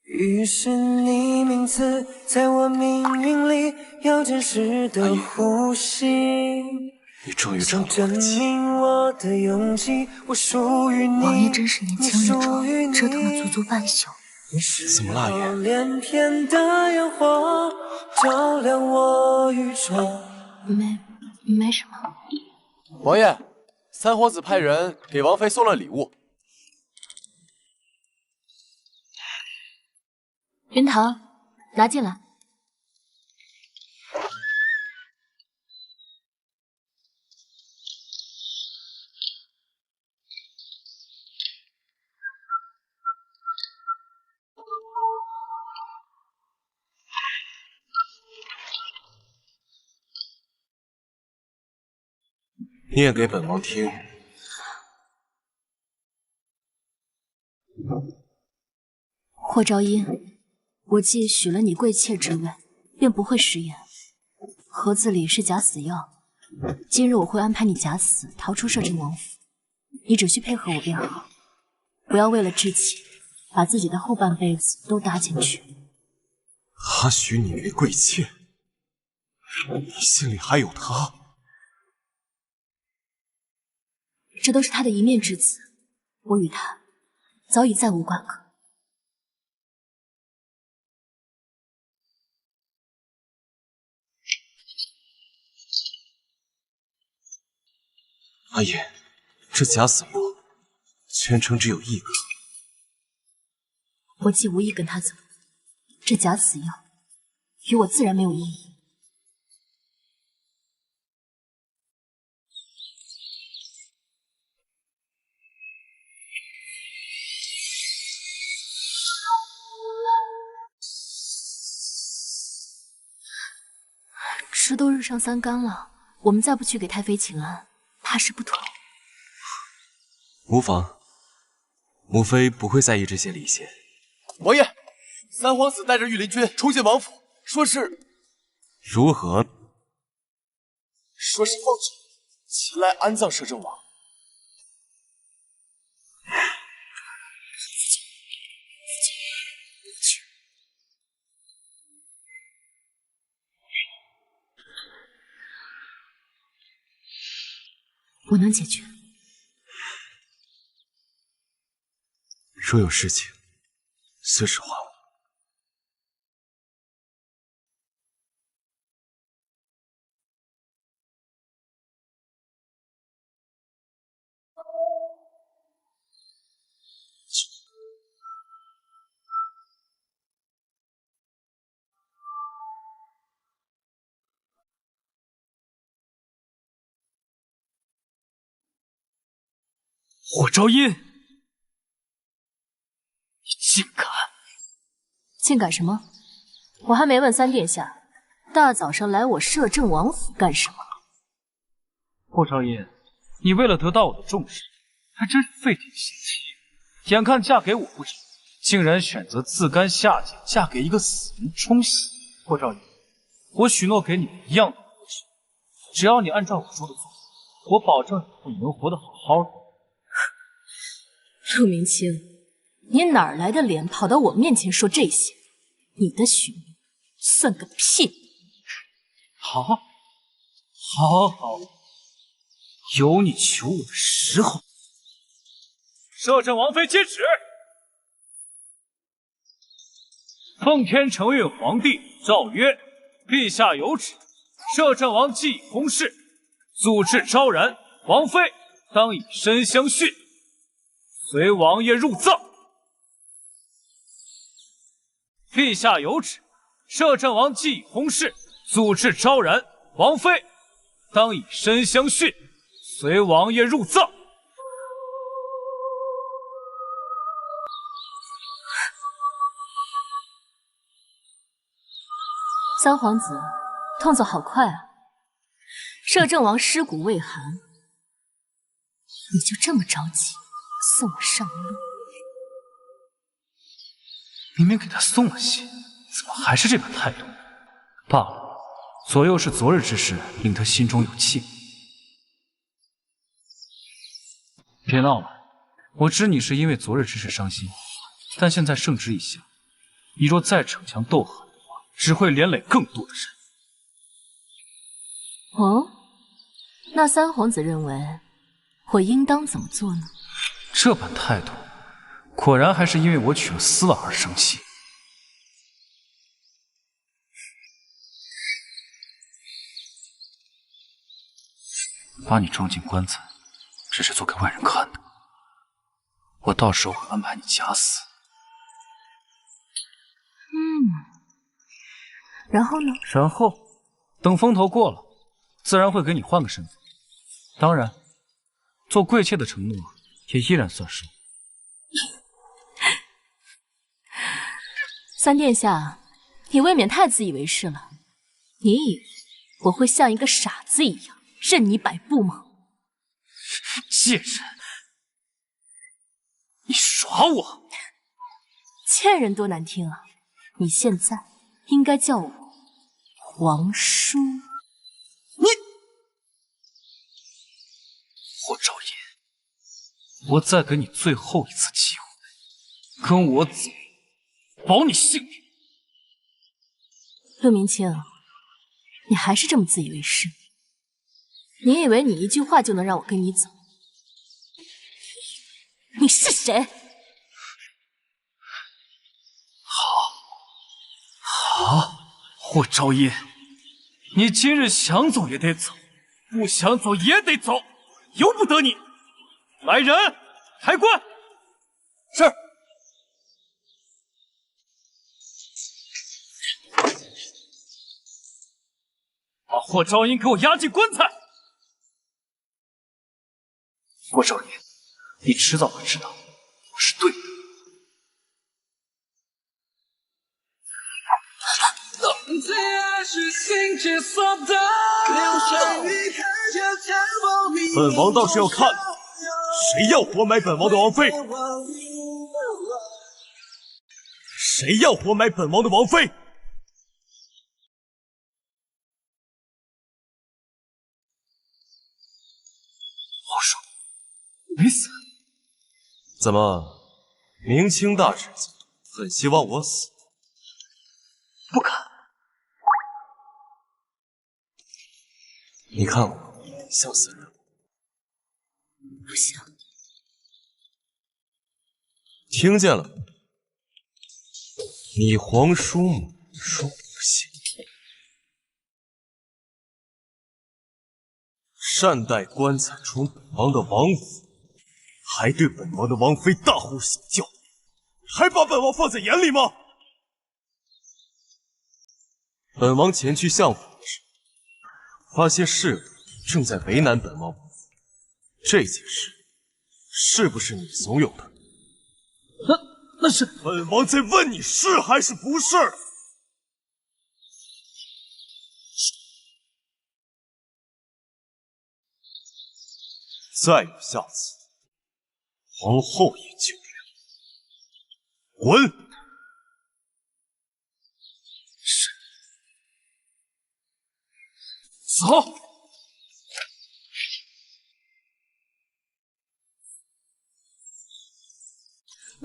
于是你名字在我命运里有真实的呼吸。你终于想证明我的勇气，我属于你。王爷真是年轻力壮，折腾了足足半宿。怎么了，阿月？连天的烟火照亮我愚蠢。没什么。王爷，三皇子派人给王妃送了礼物。云堂，拿进来。念给本王听。霍昭音，我既许了你贵妾之愿，便不会食言。盒子里是假死药，今日我会安排你假死，逃出摄政王府。你只需配合我便好，不要为了志气，把自己的后半辈子都搭进去。他许你为贵妾，你心里还有他？这都是他的一面之词，我与他早已再无瓜葛。阿爷，这假死药全城只有一颗，我既无意跟他走，这假死药与我自然没有意义。时都日上三竿了，我们再不去给太妃请安，怕是不妥。无妨，母妃不会在意这些礼节。王爷，三皇子带着御林军冲进王府，说是如何？说是奉旨前来安葬摄政王。我能解决。若有事情，随时唤我。霍昭音，你竟敢！竟敢什么？我还没问三殿下，大早上来我摄政王府干什么？霍昭音，你为了得到我的重视，还真是费尽心机。眼看嫁给我不成，竟然选择自甘下贱，嫁给一个死人冲喜。霍昭音，我许诺给你一样的东西，只要你按照我说的做，我保证你能活得好好的。陆明清，你哪儿来的脸跑到我面前说这些？你的许诺算个屁！好，好，好，有你求我的时候。摄政王妃接旨，奉天承运皇帝诏曰：陛下有旨，摄政王既已薨逝，祖制昭然，王妃当以身相续，随王爷入葬。陛下有旨，摄政王既已薨逝，祖制昭然，王妃当以身相续，随王爷入葬。三皇子，动作好快啊！摄政王尸骨未寒，你就这么着急送我上路？明明给他送了信，怎么还是这般态度？罢了，左右是昨日之事，令他心中有气。别闹了，我知你是因为昨日之事伤心，但现在圣旨已下，你若再逞强斗狠的话，只会连累更多的人。哦，那三皇子认为我应当怎么做呢？这般态度，果然还是因为我娶了司婉而生气。把你装进棺材，只是做给外人看的。我到时候会安排你假死。然后呢？然后，等风头过了，自然会给你换个身份。当然，做贵妾的承诺也依然算数。三殿下，你未免太自以为是了。你以为我会像一个傻子一样任你摆布吗？贱人，你耍我！贱人多难听啊！你现在应该叫我皇叔。你，霍昭音，我再给你最后一次机会，跟我走，保你性命。陆明清，你还是这么自以为是？你以为你一句话就能让我跟你走？你是谁？好，霍昭音，你今日想走也得走，不想走也得走，由不得你。来人，开棺。是。把霍昭音给我押进棺材。霍昭音，你迟早会知道我是对的。本王倒是要看，谁要活埋本王的王妃？谁要活埋本王的王妃？皇叔，没死。怎么，明清大臣很希望我死？不敢。你看我像死人？不像。听见了？你皇叔母说不信，善待棺材中本王的王府，还对本王的王妃大呼小叫，还把本王放在眼里吗？本王前去相府的时候，发现侍卫正在为难本王王妃，这件事是不是你怂恿的？那是本王在问你是还是不是？再有下次，皇后也救不了。滚！是。走。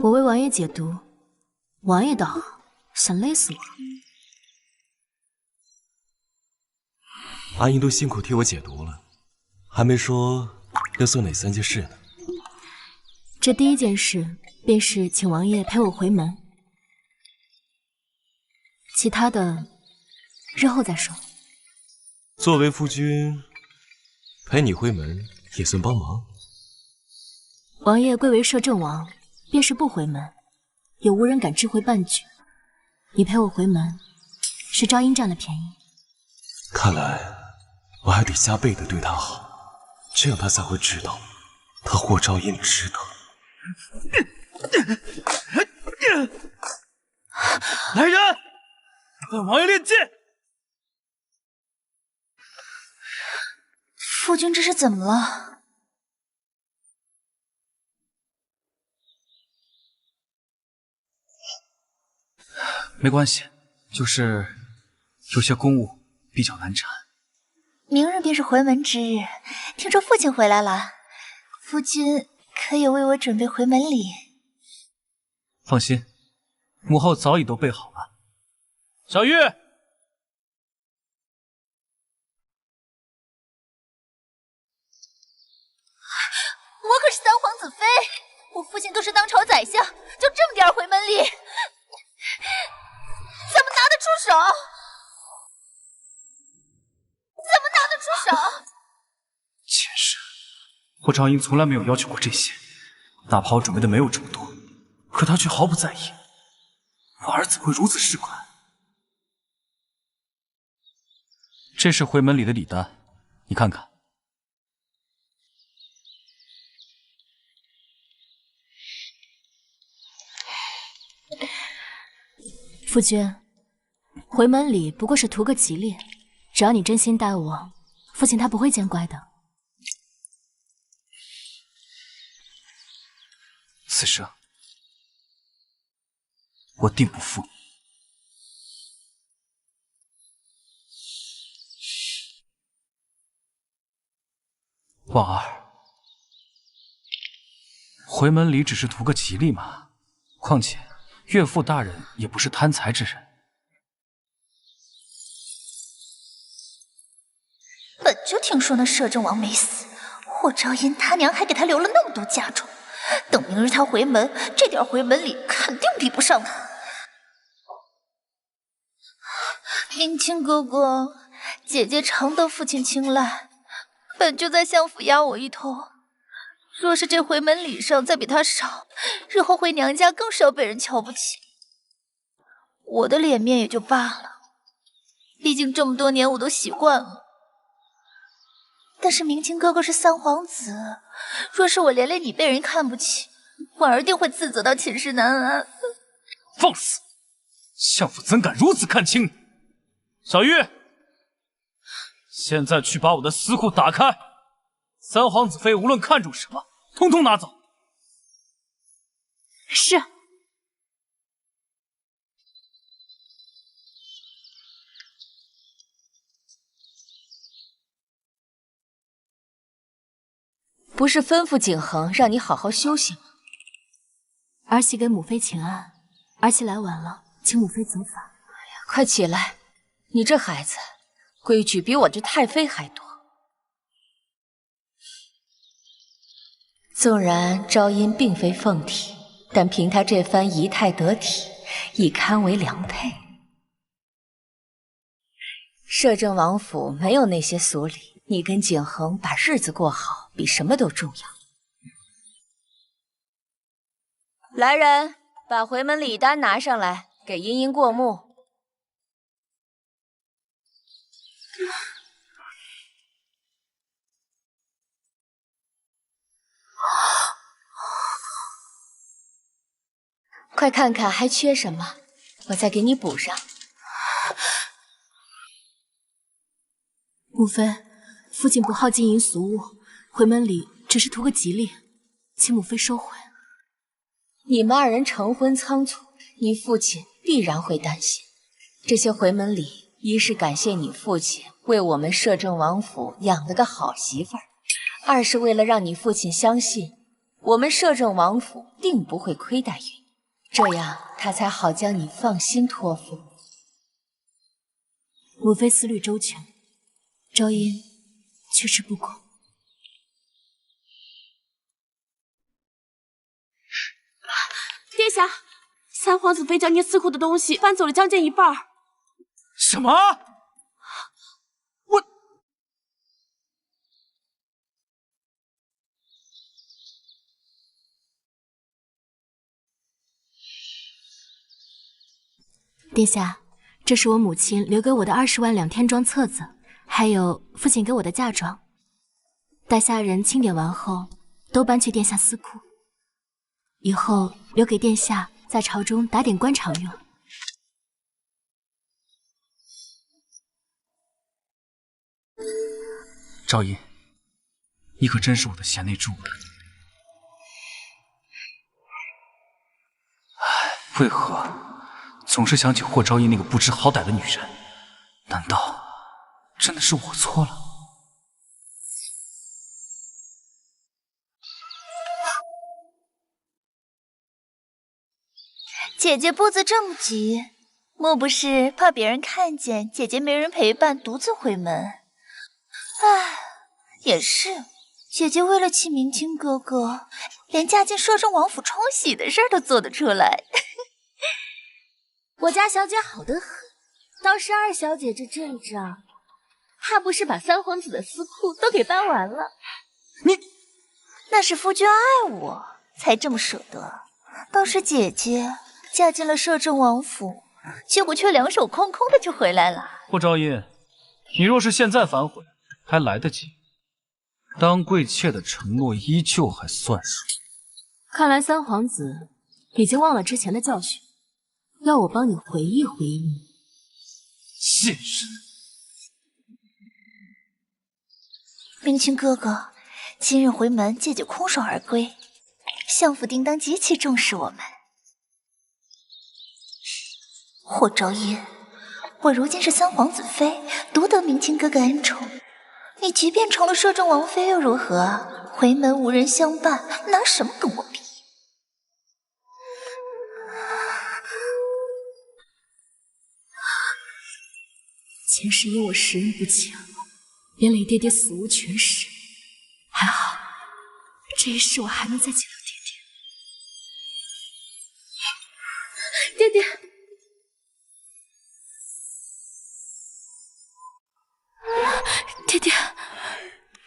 我为王爷解毒，王爷倒好，想勒死我。阿英都辛苦替我解毒了，还没说要做哪3件事呢。这第一件事便是请王爷陪我回门，其他的日后再说。作为夫君，陪你回门也算帮忙。王爷贵为摄政王，便是不回门，也无人敢智慧半句。你陪我回门，是昭英占了便宜。看来我还得加倍的对他好，这样他才会知道，他霍昭音值得。来人，本王爷练剑！夫君这是怎么了？没关系，就是有些公务比较难缠。明日便是回门之日，听说父亲回来了，夫君可有为我准备回门礼？放心，母后早已都备好了。小玉，我可是三皇子妃，我父亲都是当朝宰相，就这么点回门礼，怎么拿得出手？前世，我赵英从来没有要求过这些，哪怕我准备的没有这么多，可他却毫不在意。我儿子会如此市侩？这是回门礼的礼单，你看看。夫君，回门礼不过是图个吉利，只要你真心待我，父亲他不会见怪的。此生，我定不负你。婉儿，回门礼只是图个吉利嘛，况且岳父大人也不是贪财之人。本就听说那摄政王没死，霍昭音他娘还给他留了那么多嫁妆，等明日他回门，这点回门礼肯定比不上他。林清哥哥，姐姐常得父亲青睐，本就在相府压我一头，若是这回门礼上再比他少，日后回娘家更是要被人瞧不起。我的脸面也就罢了，毕竟这么多年我都习惯了。但是明清哥哥是三皇子，若是我连累你被人看不起，婉儿定会自责到寝食难安。放肆！相府怎敢如此看轻你？小玉，现在去把我的私库打开，三皇子妃无论看中什么，通通拿走。是。不是吩咐景恒让你好好休息吗？儿媳给母妃请安，儿媳来晚了，请母妃走法。哎呀，快起来！你这孩子，规矩比我这太妃还多。纵然昭音并非凤体，但凭她这番仪态得体，已堪为良配。摄政王府没有那些俗礼，你跟景恒把日子过好，比什么都重要。来人，把回门礼单拿上来，给茵茵过目。快看看还缺什么，我再给你补上。母妃，父亲不好金银俗物，回门礼只是图个吉利，请母妃收回。你们二人成婚仓促，你父亲必然会担心。这些回门礼，一是感谢你父亲为我们摄政王府养了个好媳妇儿，二是为了让你父亲相信我们摄政王府定不会亏待于你，这样他才好将你放心托付。母妃思虑周全，昭音确实不公。殿下，三皇子妃将您私库的东西搬走了将近一半。什么？我……殿下，这是我母亲留给我的20万两天装册子，还有父亲给我的嫁妆。待下人清点完后，都搬去殿下私库，以后留给殿下在朝中打点官场用。赵音，你可真是我的贤内助。为何总是想起霍昭音那个不知好歹的女人，难道真的是我错了？姐姐步子这么急，莫不是怕别人看见姐姐没人陪伴，独自回门？唉，也是，姐姐为了气明清哥哥，连嫁进摄政王府冲喜的事都做得出来。我家小姐好得很，倒是二小姐这阵仗，怕不是把三皇子的私库都给搬完了。那是夫君爱我，才这么舍得。倒是姐姐嫁进了摄政王府，结果却两手空空的就回来了。霍昭音，你若是现在反悔，还来得及。当贵妾的承诺依旧还算数。看来三皇子已经忘了之前的教训，要我帮你回忆回忆。现实。明清哥哥，今日回门，姐姐空手而归，相府定当极其重视我们。霍昭音，我如今是三皇子妃，独得明清哥哥恩宠。你即便成了摄政王妃又如何？回门无人相伴，拿什么跟我比？前世因我识人不强，连累爹爹死无全尸，还好这一世我还能再见到爹爹。爹爹，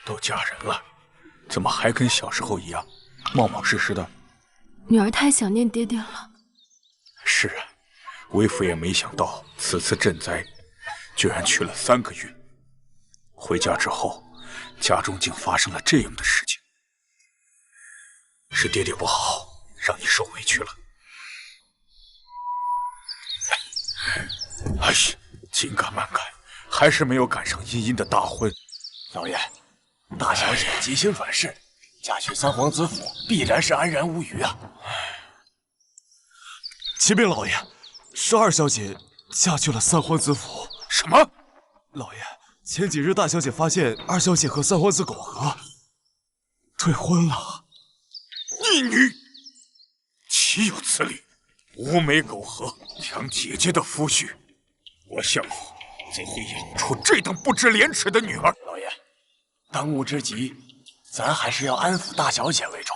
都嫁人了，怎么还跟小时候一样，冒冒失失的？女儿太想念爹爹了。是啊，为父也没想到此次赈灾居然去了3个月。回家之后，家中竟发生了这样的事情，是爹爹不好，让你受委屈了。哎呀，紧赶慢赶，还是没有赶上茵茵的大婚。老爷，大小姐急心反事，嫁去三皇子府，必然是安然无虞啊。启禀老爷，是二小姐嫁去了三皇子府。什么？老爷，前几日大小姐发现二小姐和三皇子苟合，退婚了。逆女，岂有此理！无媒苟合，抢姐姐的夫婿，我相府怎会养出这等不知廉耻的女儿？老爷，当务之急，咱还是要安抚大小姐为重。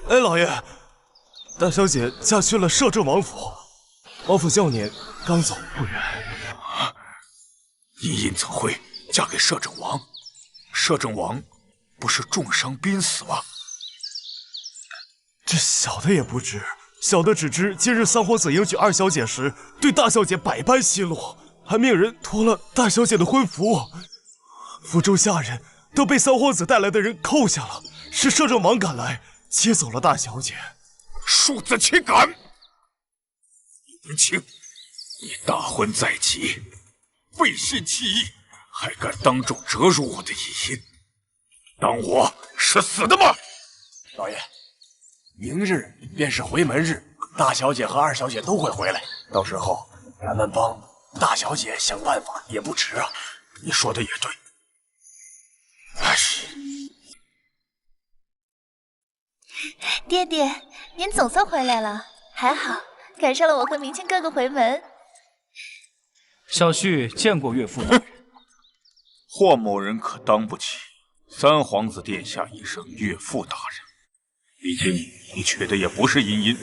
哎，老爷，大小姐嫁去了摄政王府，王府孝年刚走不远。茵茵怎会嫁给摄政王？摄政王不是重伤濒死吗？这小的也不知，小的只知今日三皇子迎娶二小姐时，对大小姐百般奚落，还命人脱了大小姐的婚服。府中下人都被三皇子带来的人扣下了，是摄政王赶来接走了大小姐。庶子岂敢！林清，你大婚在即，背信弃义，还敢当众折辱我的茵茵，当我是死的吗？老爷，明日便是回门日，大小姐和二小姐都会回来，到时候咱们帮大小姐想办法也不迟啊。你说的也对。哎，爹爹，您总算回来了，还好赶上了我和明清哥哥回门。小婿见过岳父大人。霍某人可当不起三皇子殿下一声岳父大人，毕竟你娶的也不是茵茵。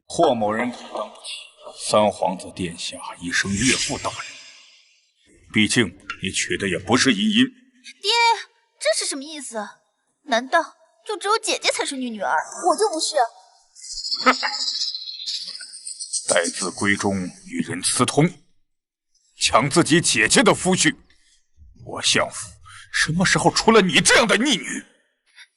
霍某人可当不起三皇子殿下一声岳父大人，毕竟你娶的也不是茵茵。爹，这是什么意思？难道就只有姐姐才是女儿，我就不是？待字闺中与人私通，抢自己姐姐的夫婿，我相府什么时候出了你这样的逆女？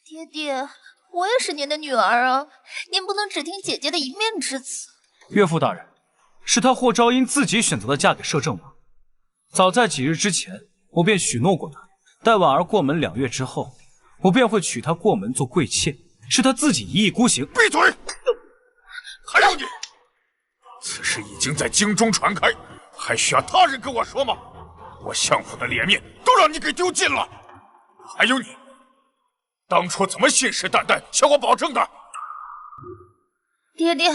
爹爹，我也是您的女儿啊，您不能只听姐姐的一面之词。岳父大人，是他霍昭音自己选择的嫁给摄政王。早在几日之前，我便许诺过他，待婉儿过门2月之后，我便会娶她过门做贵妾，是他自己一意孤行。闭嘴！还有你，此事已经在京中传开，还需要他人跟我说吗？我相府的脸面都让你给丢尽了。还有你，当初怎么信誓旦旦向我保证的？爹爹，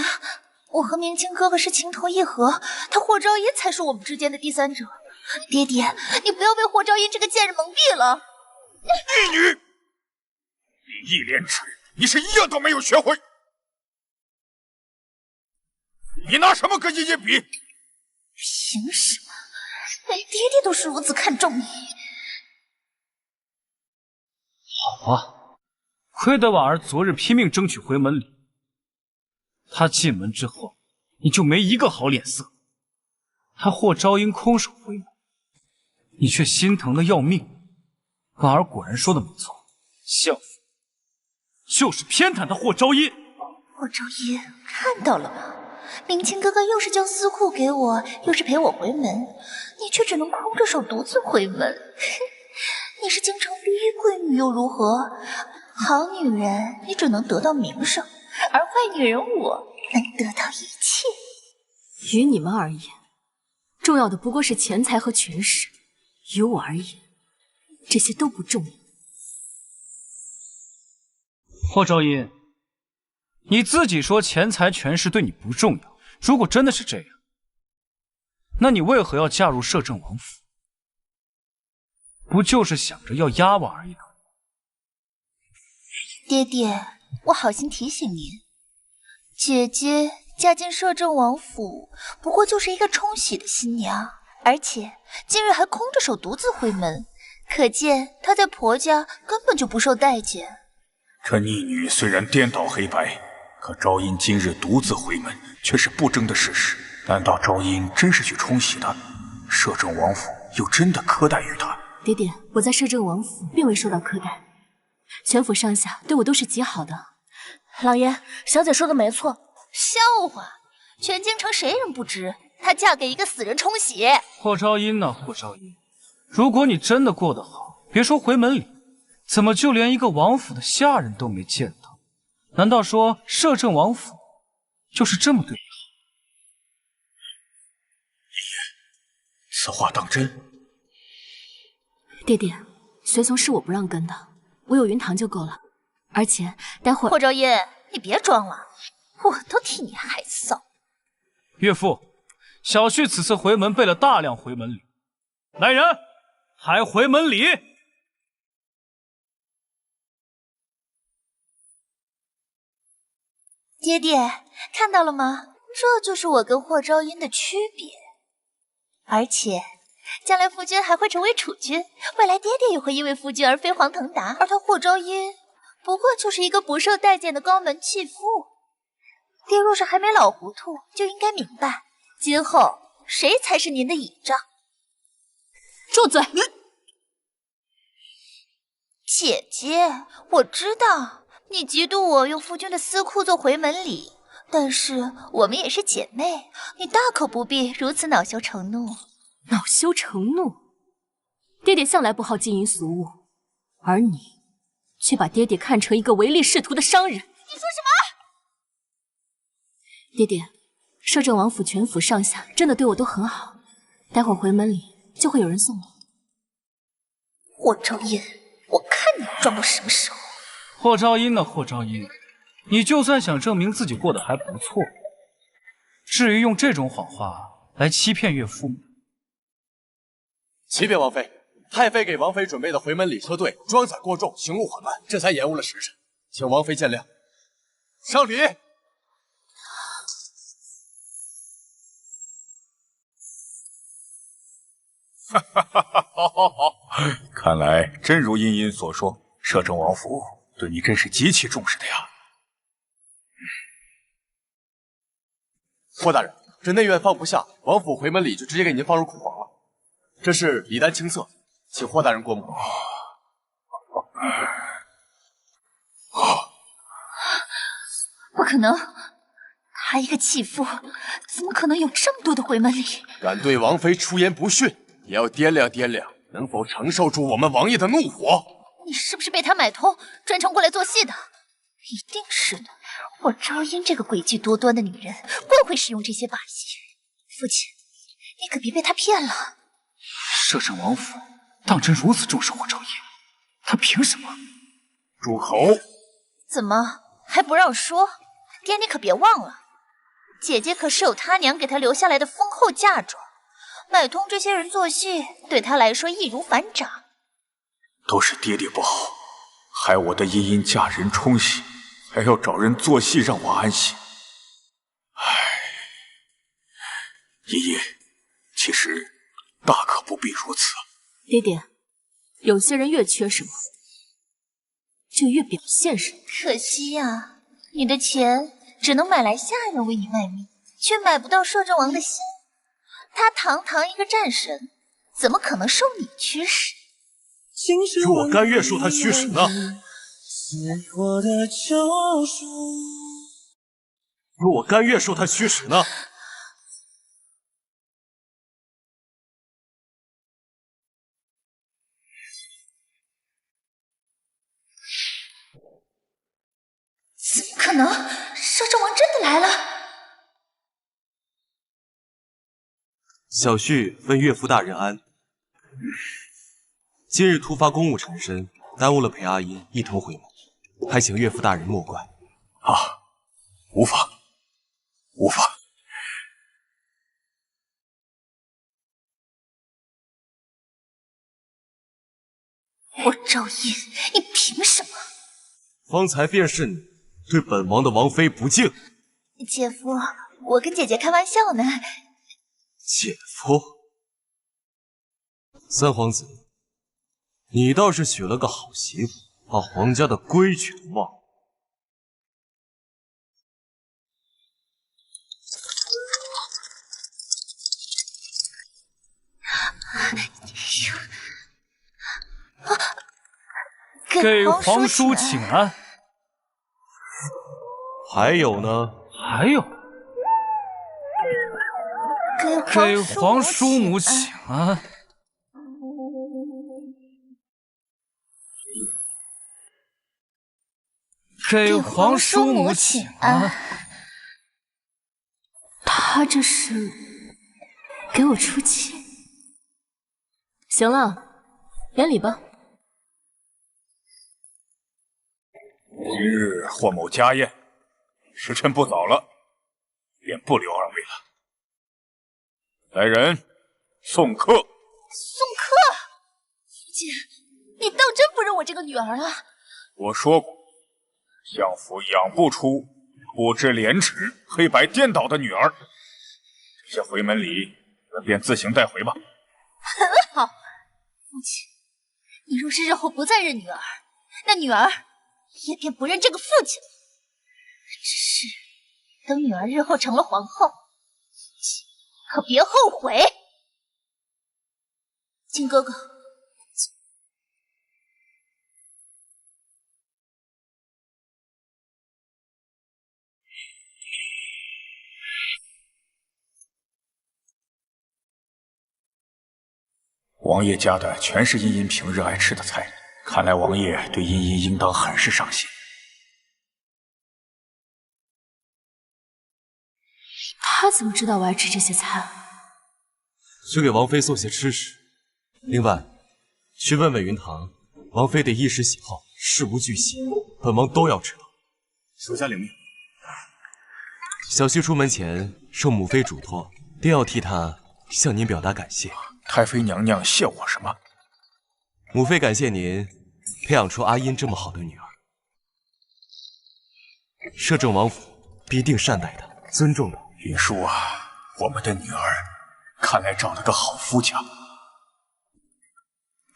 我和明清哥哥是情投意合，他霍昭音才是我们之间的第三者。爹爹，你不要被霍昭音这个贱人蒙蔽了。义女，礼义廉耻，你是一样都没有学会。你拿什么跟茵茵比？凭什么？连爹爹都是如此看重你。好啊，亏得婉儿昨日拼命争取回门礼，她进门之后，你就没一个好脸色。她霍昭音空手回门，你却心疼的要命。婉儿果然说的没错，相府就是偏袒的霍昭音。霍昭音，看到了吗？明清哥哥又是将私库给我，又是陪我回门，你却只能空着手独自回门。你是京城第一贵女又如何？好女人你只能得到名声，而坏女人我能得到一切。于你们而言，重要的不过是钱财和权势；于我而言，这些都不重要。霍昭音，你自己说钱财权势对你不重要，如果真的是这样，那你为何要嫁入摄政王府？不就是想着要压我而已吗？爹爹，我好心提醒您，姐姐嫁进摄政王府，不过就是一个冲喜的新娘，而且今日还空着手独自回门，可见她在婆家根本就不受待见。这逆女虽然颠倒黑白，可昭音今日独自回门，却是不争的事实。难道昭音真是去冲喜的？摄政王府又真的苛待于她？爹爹，我在摄政王府并未受到苛待，全府上下对我都是极好的。老爷，小姐说的没错。笑话，全京城谁人不知她嫁给一个死人冲喜？霍昭音呢？霍昭音，如果你真的过得好，别说回门礼，怎么就连一个王府的下人都没见到？难道说摄政王府就是这么对你好？此话当真？爹爹，随从是我不让跟的，我有云堂就够了。而且待会儿……霍昭音，你别装了，我都替你害臊。岳父，小婿此次回门备了大量回门礼，来人，抬回门礼。爹爹，看到了吗？这就是我跟霍昭音的区别。而且将来夫君还会成为储君，未来爹爹也会因为夫君而飞黄腾达，而他霍昭音不过就是一个不受待见的高门弃妇。爹若是还没老糊涂，就应该明白，今后谁才是您的倚仗。住嘴！姐姐，我知道你嫉妒我用夫君的私库做回门礼，但是我们也是姐妹，你大可不必如此恼羞成怒。恼羞成怒？爹爹向来不好金银俗物，而你却把爹爹看成一个唯利是图的商人。你说什么？爹爹，摄政王府全府上下真的对我都很好，待会儿回门礼就会有人送我。霍昭音，我看你装到什么时候。霍昭音呢？霍昭音，你就算想证明自己过得还不错，至于用这种谎话来欺骗岳父吗？启禀王妃，太妃给王妃准备的回门礼车队装载过重，行路缓慢，这才延误了时辰，请王妃见谅。上礼。哈哈哈哈！好，看来真如茵茵所说，摄政王府对你真是极其重视的呀。霍大人，这内院放不下，王府回门礼就直接给您放入库房了。这是礼单清册，请霍大人过目。不可能，她一个弃妇，怎么可能有这么多的回门礼？敢对王妃出言不逊，也要掂量掂量，能否承受住我们王爷的怒火。你是不是被他买通，专程过来做戏的？一定是的，我昭音这个诡计多端的女人，惯会使用这些把戏。父亲，你可别被她骗了。摄政王府当真如此重视霍昭音？他凭什么？住口！怎么还不让说？爹，你可别忘了，姐姐可是有他娘给她留下来的丰厚嫁妆，买通这些人做戏，对她来说易如反掌。都是爹爹不好，害我的茵茵嫁人冲喜，还要找人做戏让我安心。唉，茵茵，其实大可不必如此。爹爹，有些人越缺什么，就越表现什么。可惜呀，你的钱只能买来下人为你卖命，却买不到摄政王的心。他堂堂一个战神，怎么可能受你驱使？若我甘愿受他驱使呢？若我甘愿受他驱使呢？怎么可能？摄政王真的来了！小婿问岳父大人安。今日突发公务缠身，耽误了陪阿音一同回眸，还请岳父大人莫怪。啊，无妨，无妨。我昭音，你凭什么？方才便是你对本王的王妃不敬。姐夫，我跟姐姐开玩笑呢。姐夫，三皇子，你倒是娶了个好媳妇，把皇家的规矩都忘了。给皇叔请安。还有呢？还有，给皇叔母请安。给皇叔母请安。他这是给我出气。行了，免礼吧。今日霍某家宴，时辰不早了，便不留二位了。来人，送客。送客？父亲，你当真不认我这个女儿啊？我说过，相府养不出不知廉耻、黑白颠倒的女儿。这些回门礼，你们便自行带回吧。很好，父亲，你若是日后不再认女儿，那女儿也便不认这个父亲了。只是等女儿日后成了皇后，父亲可别后悔。金哥哥，王爷家的全是茵茵平日爱吃的菜，看来王爷对茵茵应当很是上心。他怎么知道我爱吃这些菜？去给王妃做些吃食。另外，去问问云堂，王妃的衣食喜好，事无巨细，本王都要知道。属下领命。小婿出门前受母妃嘱托，定要替她向您表达感谢。太妃娘娘谢我什么？母妃感谢您培养出阿音这么好的女儿，摄政王府必定善待她，尊重她。云叔啊，我们的女儿看来找了个好夫家。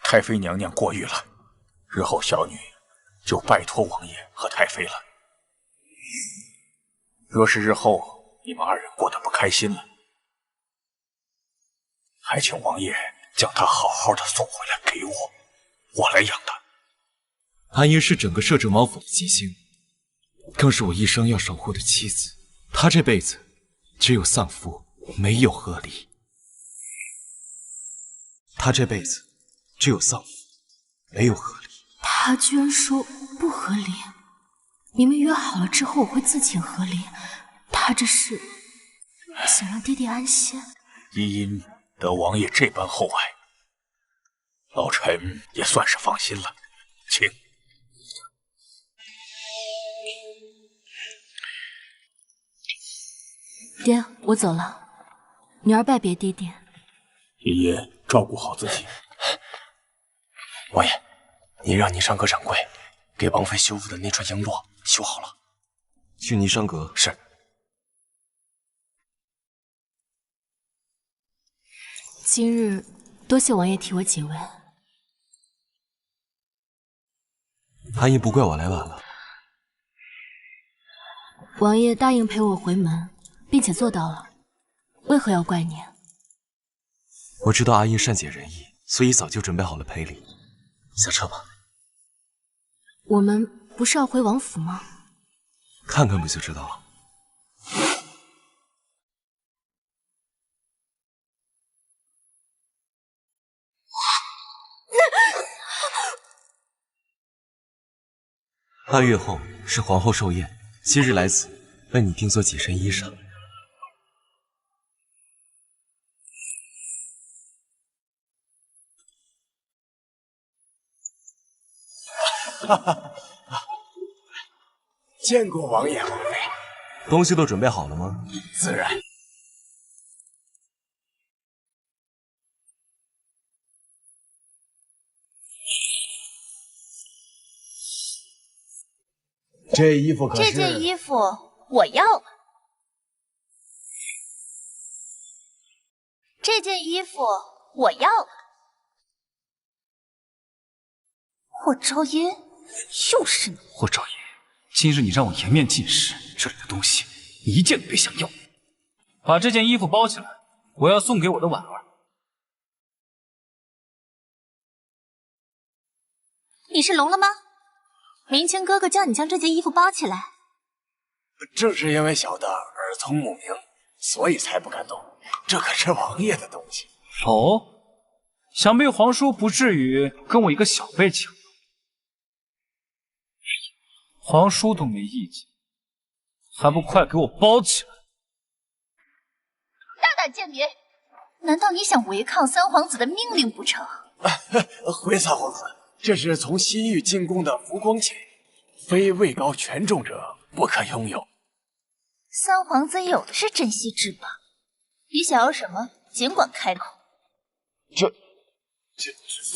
太妃娘娘过誉了，日后小女就拜托王爷和太妃了。若是日后你们二人过得不开心了，还请王爷将她好好的送回来给我，我来养她。阿音是整个摄政王府的吉星，更是我一生要守护的妻子。她这辈子只有丧夫，没有和离。她这辈子只有丧夫，没有和离。他居然说不合理，明明约好了之后我会自请和离，他这是想让爹爹安心。茵茵得王爷这般厚爱，老臣也算是放心了，请。爹，我走了，女儿拜别爹爹。爷爷照顾好自己。王爷，您让霓裳阁掌柜给王妃修复的那串璎珞修好了。去霓裳阁。是。今日多谢王爷替我解围。阿英不怪我来晚了。王爷答应陪我回门，并且做到了，为何要怪你？我知道阿英善解人意，所以早就准备好了赔礼。下车吧。我们不是要回王府吗？看看不就知道了。8月后是皇后寿宴，今日来此为你定做几身衣裳。见过王爷王妃。东西都准备好了吗？自然。这衣服可是……这件衣服我要了。这件衣服我要了。霍昭音，又是你！霍昭音，今日你让我颜面尽失，这里的东西你一件都别想要。把这件衣服包起来，我要送给我的婉儿。你是聋了吗？明清哥哥叫你将这件衣服包起来。正是因为小的耳聪目明，所以才不敢动。这可是王爷的东西。哦，想必皇叔不至于跟我一个小辈抢。皇叔都没意见，还不快给我包起来！大胆贱民！难道你想违抗三皇子的命令不成？回三皇子，这是从西域进贡的浮光锦，非位高权重者不可拥有。三皇子有的是珍稀之宝，你想要什么，尽管开口。这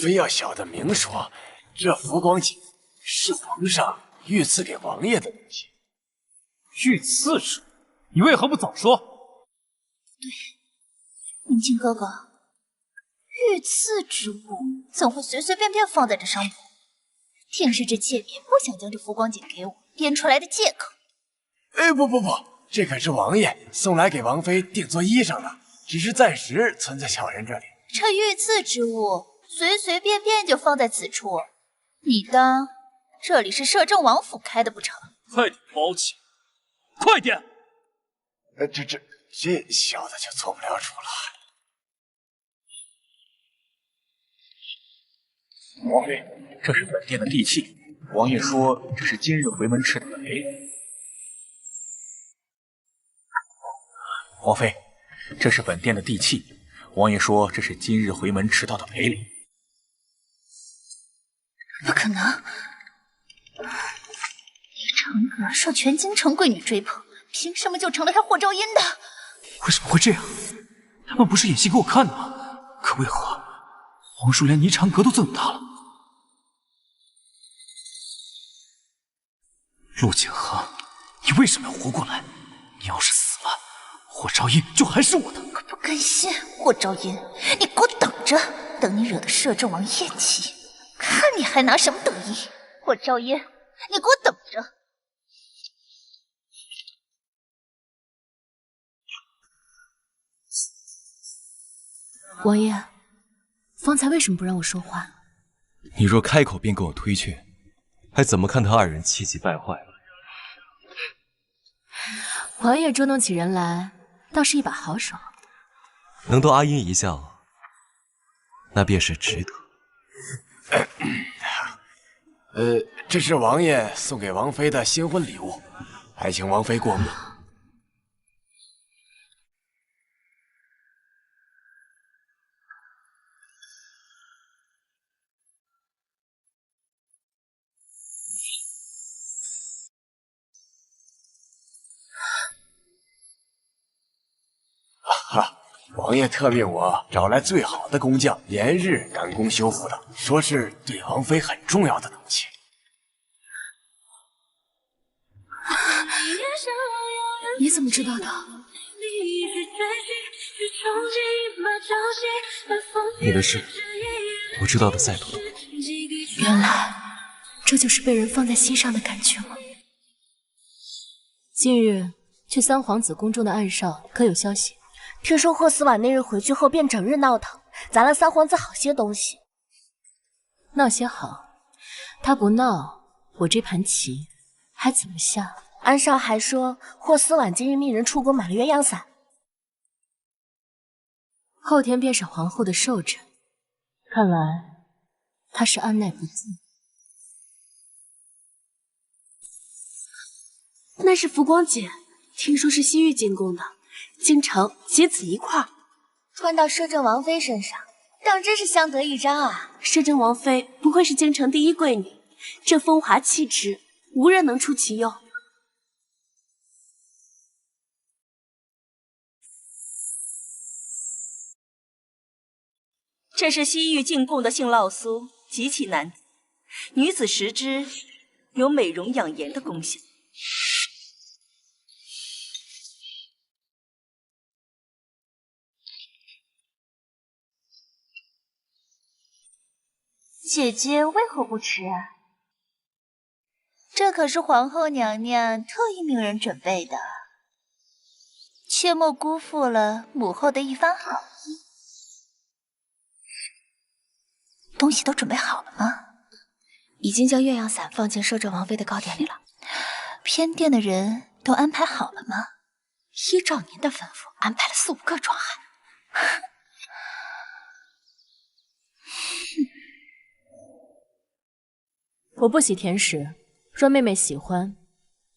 非要小的明说，这浮光锦是皇上御赐给王爷的东西。御赐之物，你为何不早说？对，明清哥哥，御赐之物怎会随随便便放在这商铺？定是这妾嫔不想将这浮光锦给我编出来的借口。哎，不，这可是王爷送来给王妃定做衣裳的，只是暂时存在小人这里。这御赐之物随随便便就放在此处，你当这里是摄政王府开的不成？快点包起来，快点！这小的就做不了主了。王妃，这是本殿的地契，王爷说这是今日回门吃到的赔礼。王妃，这是本殿的地契，王爷说这是今日回门迟到的赔礼。不可能！霓裳阁受全京城贵女追捧，凭什么就成了他霍昭音的？为什么会这样？他们不是演戏给我看的吗？可为何皇叔连霓裳阁都赠他了？陆景和，你为什么要活过来？你要是死了，霍昭音就还是我的。可不甘心，霍昭音，你给我等着！等你惹得摄政王厌弃，看你还拿什么得意！霍昭音，你给我等着！王爷，方才为什么不让我说话？你若开口便跟我推却，还怎么看他二人气急败坏了？王爷捉弄起人来，倒是一把好手。能逗阿英一笑，那便是值得。这是王爷送给王妃的新婚礼物，还请王妃过目。哈，王爷特命我找来最好的工匠，连日赶工修复的，说是对王妃很重要的东西。你怎么知道的？你的事，我知道的再多。原来这就是被人放在心上的感觉吗？近日去三皇子宫中的暗哨可有消息？听说霍思婉那日回去后便整日闹腾，砸了三皇子好些东西。闹些好，他不闹，我这盘棋还怎么下？安少还说霍思婉今日命人出宫买了鸳鸯伞，后天便是皇后的寿辰，看来她是按耐不住。那是浮光姐，听说是西域进贡的，经常携此一块，穿到摄政王妃身上，当真是相得益彰啊！摄政王妃不愧是京城第一贵女，这风华气质，无人能出其右。这是西域进贡的杏酪酥，极其难得，女子食之有美容养颜的功效。姐姐为何不吃啊？这可是皇后娘娘特意命人准备的，切莫辜负了母后的一番好意。东西都准备好了吗？已经将鸳鸯伞放进摄政王妃的糕点里了。偏殿的人都安排好了吗？依照您的吩咐，安排了4、5个壮汉。我不喜甜食，若妹妹喜欢，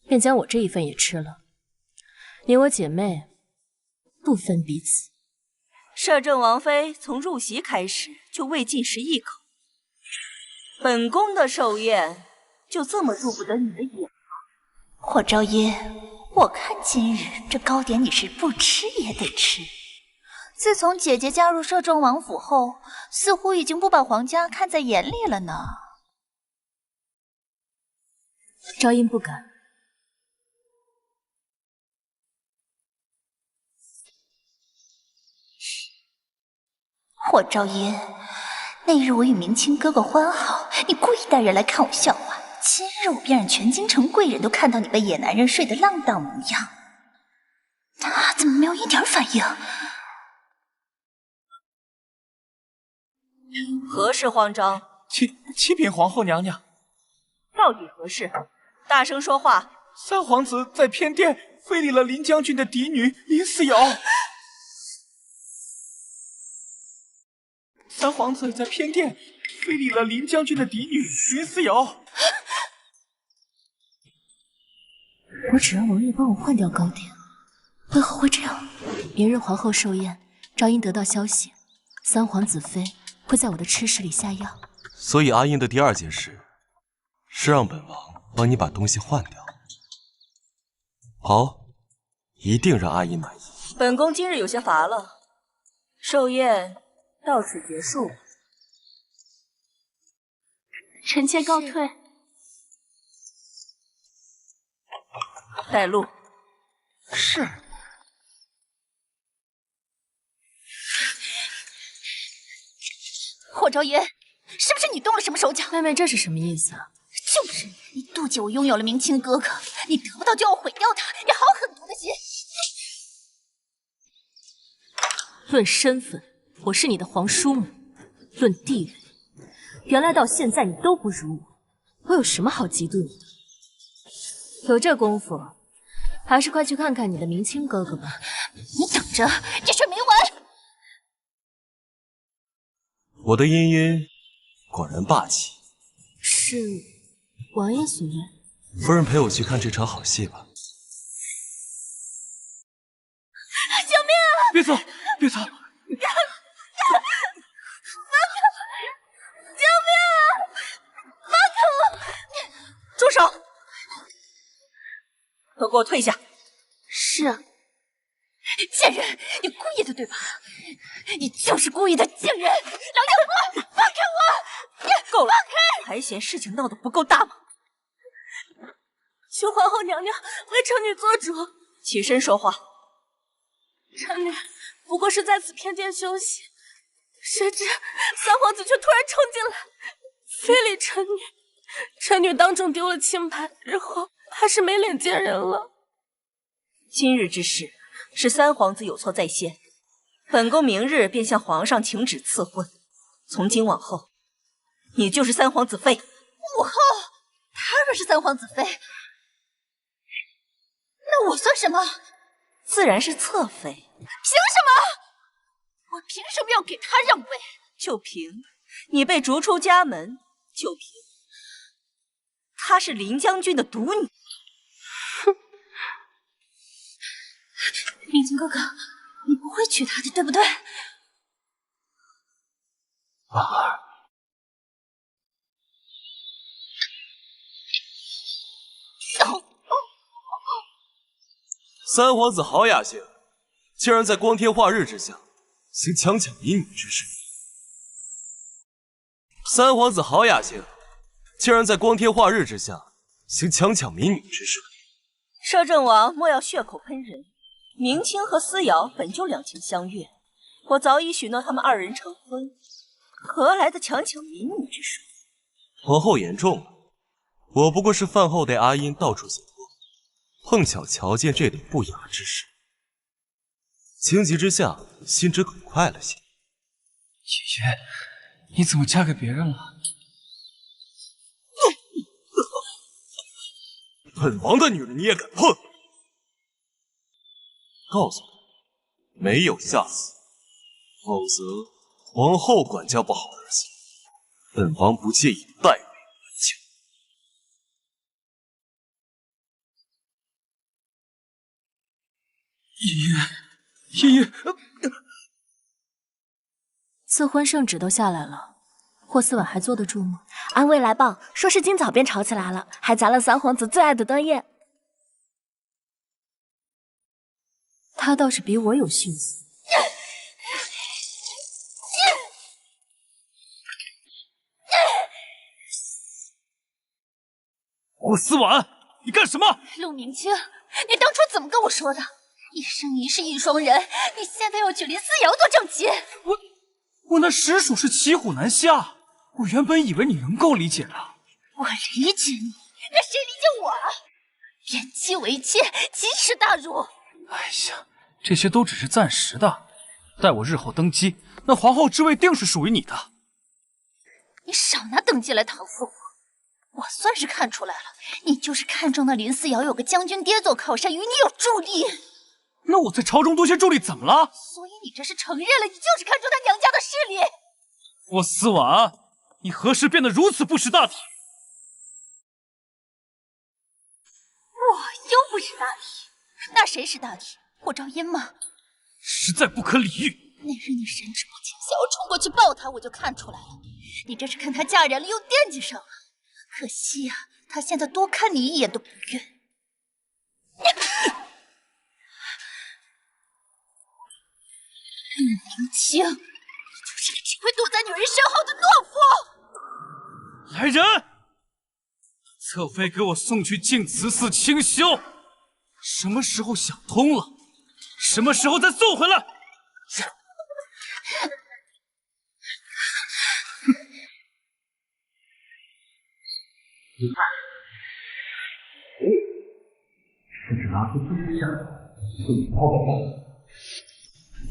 便将我这一份也吃了。你我姐妹不分彼此。摄政王妃从入席开始就未进食一口，本宫的寿宴就这么入不得你的眼吗？霍昭耶，我看今日这糕点你是不吃也得吃。自从姐姐加入摄政王府后，似乎已经不把皇家看在眼里了呢。昭音不敢。霍昭耶，那日我与明清哥哥欢好，你故意带人来看我笑话。今日我便让全京城贵人都看到你被野男人睡得浪荡模样。他怎么没有一点反应？何事慌张？启禀皇后娘娘，到底何事？大声说话！三皇子在偏殿非礼了林将军的嫡女林思瑶。三皇子在偏殿非礼了林将军的嫡女林思瑶。我只让王爷帮我换掉糕点，为何会这样？明日皇后寿宴，昭音得到消息，三皇子妃会在我的吃食里下药，所以阿英的第2件事是让本王帮你把东西换掉。好，一定让阿英满意。本宫今日有些乏了，寿宴到此结束。臣妾告退。带路。是。霍昭言，是不是你动了什么手脚？妹妹，这是什么意思啊？就是你妒忌我拥有了明清哥哥，你得不到就要毁掉他，你好狠毒的心！论身份，我是你的皇叔母；论地位，原来到现在你都不如我，我有什么好嫉妒你的？有这功夫，还是快去看看你的明清哥哥吧。你等着，这事没完！我的茵茵果然霸气。是王爷许愿。夫人陪我去看这场好戏吧。救命啊！别走，别走！救命啊！马可，住手！都给我退下！是啊，贱人，你故意的对吧？你就是故意的，贱人！老妖婆，放开我！够了，还嫌事情闹得不够大吗？求皇后娘娘为臣女做主。起身说话。臣女不过是在此偏殿休息，谁知三皇子却突然冲进来，非礼臣女，臣女当众丢了清白，日后还是没脸见人了。今日之事是三皇子有错在先，本宫明日便向皇上请旨赐婚。从今往后，你就是三皇子妃。母后，他若是三皇子妃，那我算什么？自然是侧妃。凭什么？我凭什么要给他让位？就凭你被逐出家门，就凭她是林将军的独女。明镜哥哥，你不会娶她的，对不对？婉儿，三皇子好雅兴，竟然在光天化日之下行强抢民女之事。三皇子好雅兴，竟然在光天化日之下行强抢民女之事。摄政王莫要血口喷人，明清和思瑶本就两情相悦，我早已许诺他们二人成婚，何来的强抢民女之说？皇后言重了，我不过是饭后带阿英到处走动，碰巧瞧见这等不雅之事，情急之下心直口快了些。姐姐，你怎么嫁给别人了？本王的女人你也敢碰？告诉你，没有下次，否则皇后管教不好儿子，本王不介意代为管教。爷爷，赐婚圣旨都下来了，霍思婉还坐得住吗？安慰来报，说是今早便吵起来了，还砸了三皇子最爱的灯焰。他倒是比我有心思。霍思婉，你干什么？陆明清，你当初怎么跟我说的？一生一世一双人，你现在要娶林思瑶做正妻？我那实属是骑虎难下，我原本以为你能够理解的。我理解你，那谁理解我啊？贬妻为妾，奇耻大辱。哎呀，这些都只是暂时的，待我日后登基，那皇后之位定是属于你的。你少拿登基来搪塞我。我算是看出来了，你就是看中那林思瑶有个将军爹做靠山，与你有助力。那我在朝中多些助力怎么了？所以你这是承认了，你就是看中他娘家的势力。霍思婉，你何时变得如此不识大体？我又不识大体，那谁识大体？霍昭音吗？实在不可理喻。那日你神志不清，想要冲过去抱她，我就看出来了。你这是看她嫁人了，又惦记上了。可惜呀，她现在多看你一眼都不愿。林清，你就是个只会躲在女人身后的懦夫！来人，侧妃给我送去净慈寺清修。什么时候想通了，什么时候再送回来。是。甚至拿出自己下为你抛宝宝。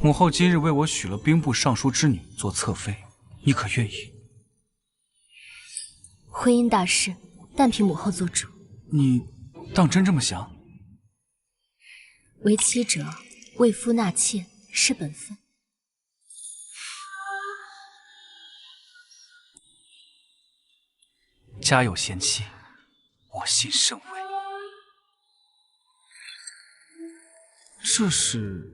母后今日为我许了兵部尚书之女做侧妃，你可愿意？婚姻大事，但凭母后做主。你当真这么想？为妻者，为夫纳妾是本分。家有贤妻，我心甚慰。这是……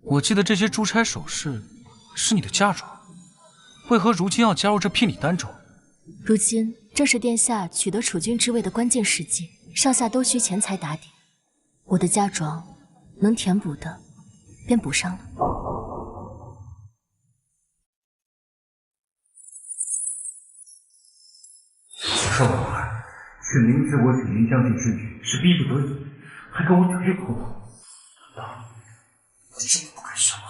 我记得这些珠钗首饰是你的嫁妆，为何如今要加入这聘礼单中？如今正是殿下取得储君之位的关键时机，上下都需钱财打点。我的嫁妆能填补的，便补上了。少婉儿，是明知我娶林将军之女是逼不得已，还跟我讲这口话，难道你真的不敢说吗？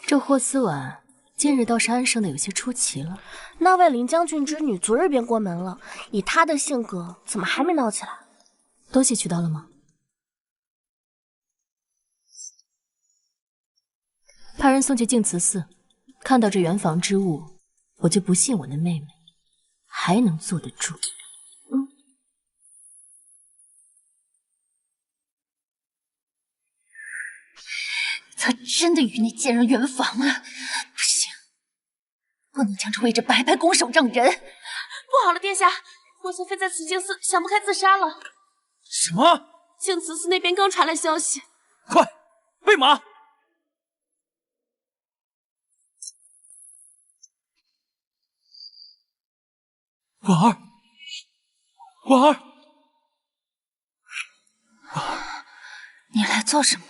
这霍思婉近日倒是安生的有些出奇了。那位林将军之女昨日便过门了，以她的性格，怎么还没闹起来？东西取到了吗？派人送去净慈寺。看到这圆房之物，我就不信我那妹妹还能坐得住。他真的与那贱人圆房了，不行，不能将这位置白白拱手让人。不好了，殿下，霍侧妃在慈净寺想不开自杀了。什么？净慈寺那边刚传来消息。快，备马！婉儿，婉儿，你来做什么？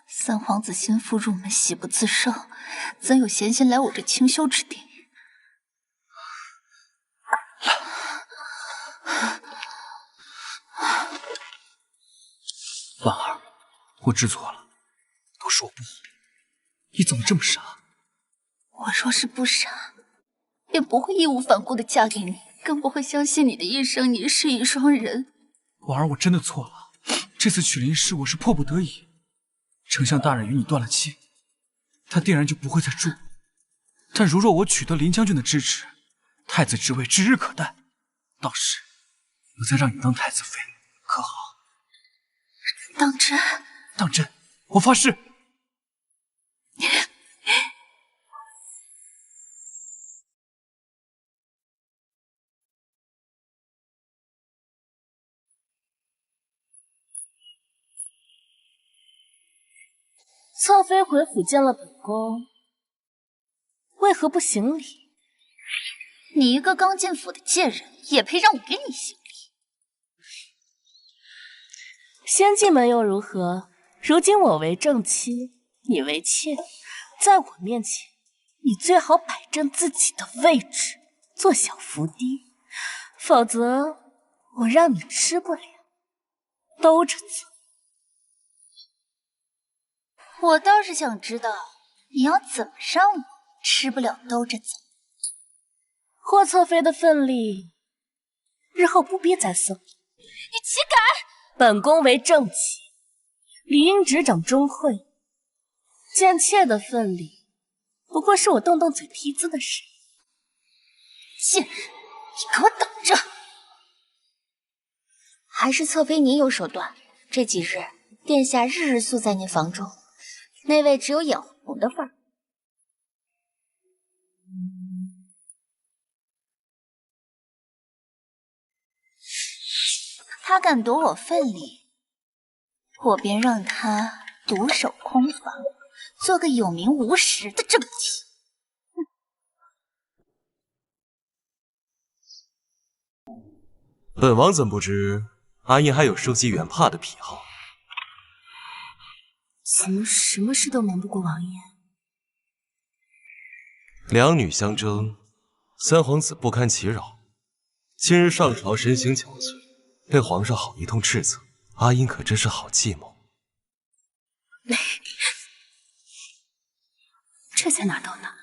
三皇子心腹入门，喜不自胜，怎有闲心来我这清修之地？婉儿，我知错了，都是我不好。你怎么这么傻？我若是不傻，便不会义无反顾的嫁给你，更不会相信你的一生你是一双人。婉儿，我真的错了。这次娶林氏我是迫不得已。丞相大人与你断了亲，他定然就不会再住。但如若我取得林将军的支持，太子之位指日可待。到时我再让你当太子妃，可好？当真？当真，我发誓。侧妃回府见了本宫，为何不行礼？你一个刚进府的贱人，也配让我给你行礼？先进门又如何？如今我为正妻，你为妾，在我面前，你最好摆正自己的位置，做小伏低，否则我让你吃不了兜着走。我倒是想知道，你要怎么让我吃不了兜着走？霍侧妃的份例，日后不必再送。你岂敢！本宫为正妻，理应执掌中会。贱妾的份例，不过是我动动嘴皮子的事。贱人，你给我等着！还是侧妃你有手段。这几日，殿下日日宿在您房中，那位只有眼红的份儿。他敢夺我份里，我便让他独守空房，做个有名无实的正妻。本王怎不知阿英还有收集原帕的癖好？怎么什么事都瞒不过王爷？两女相争，三皇子不堪其扰。今日上朝身形憔悴，被皇上好一通斥责，阿英可真是好计谋。这才哪到哪？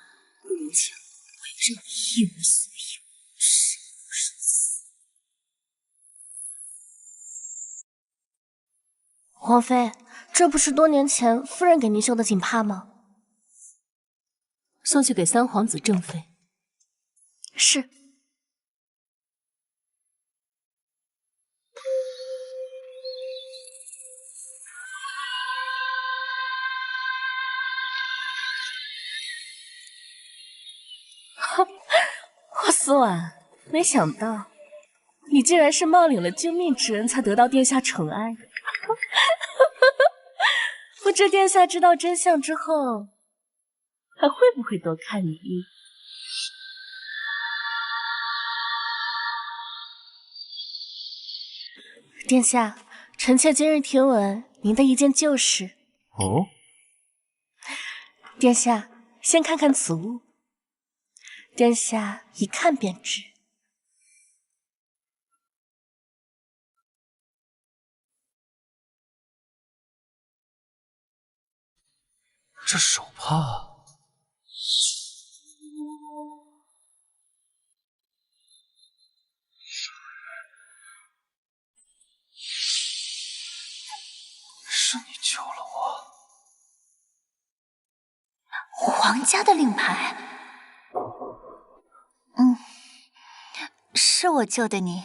不明前我也让你一无所有，生不如死。皇妃，这不是多年前夫人给您绣的锦帕吗？送去给三皇子正妃。是。思婉，没想到你竟然是冒领了救命之恩才得到殿下宠爱。不知殿下知道真相之后，还会不会多看你一眼？殿下，臣妾今日听闻您的一件旧事。哦，殿下，先看看此物，殿下一看便知。这手帕。是你救了我。皇家的令牌，是我救的你。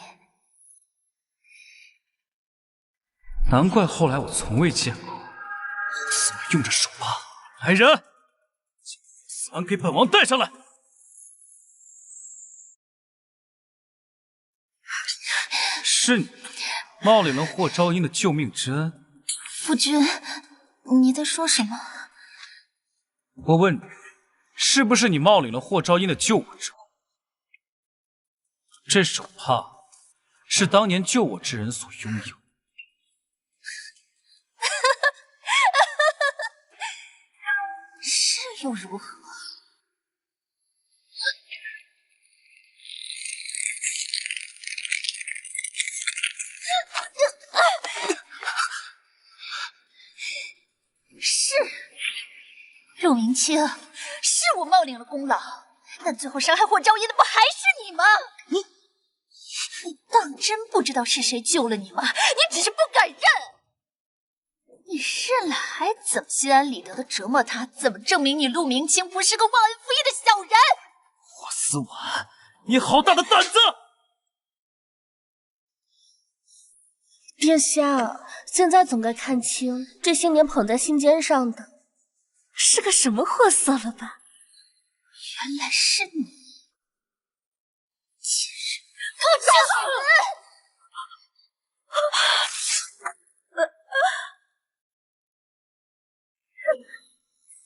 难怪后来我从未见过司马用着手帕。来人，将司马给本王带上来。是你冒领了霍昭音的救命之恩。夫君，你在说什么？我问你，是不是你冒领了霍昭音的救我之恩？这手帕是当年救我之人所拥有。是又如何？是陆明清，是我冒领了功劳，但最后伤害霍昭音的不还是你吗？你当真不知道是谁救了你吗？你只是不敢认。你认了还怎么心安理得的折磨他？怎么证明你陆明清不是个忘恩负义的小人？霍思婉，你好大的胆子！殿下，现在总该看清这些年捧在心尖上的是个什么货色了吧？原来是你！今日给我找死！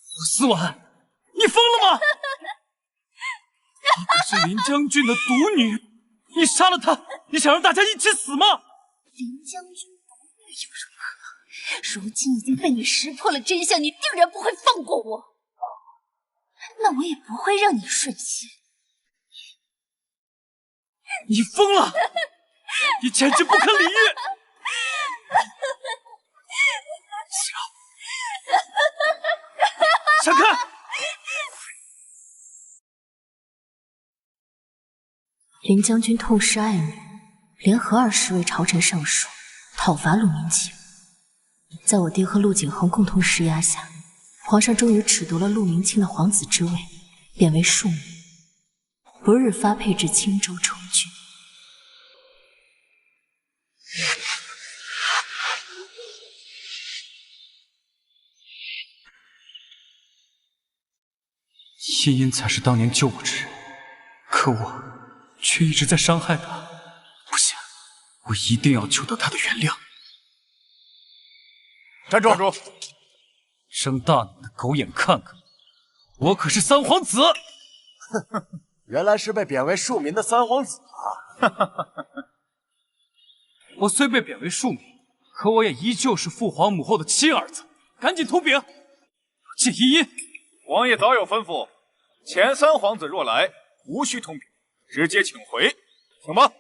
霍思婉，你疯了吗？她可是林将军的独女，你杀了她，你想让大家一起死吗？林将军独女又如何？如今已经被你识破了真相，你定然不会放过我。那我也不会让你顺心。你疯了！你简直不可理喻！闪开！林将军痛失爱女，联合20位朝臣上书讨伐陆明清。在我爹和陆景恒共同施压下，皇上终于褫夺了陆明清的皇子之位，贬为庶民，不日发配至青州充军。茵茵才是当年救我之人，可我却一直在伤害她。不行，我一定要求得她的原谅。站住！站住！睁大你的狗眼看看，我可是三皇子！原来是被贬为庶民的三皇子啊！我虽被贬为庶民，可我也依旧是父皇母后的亲儿子。赶紧通禀，借茵茵。王爷早有吩咐，前三皇子若来，无需通禀，直接请回，请吧。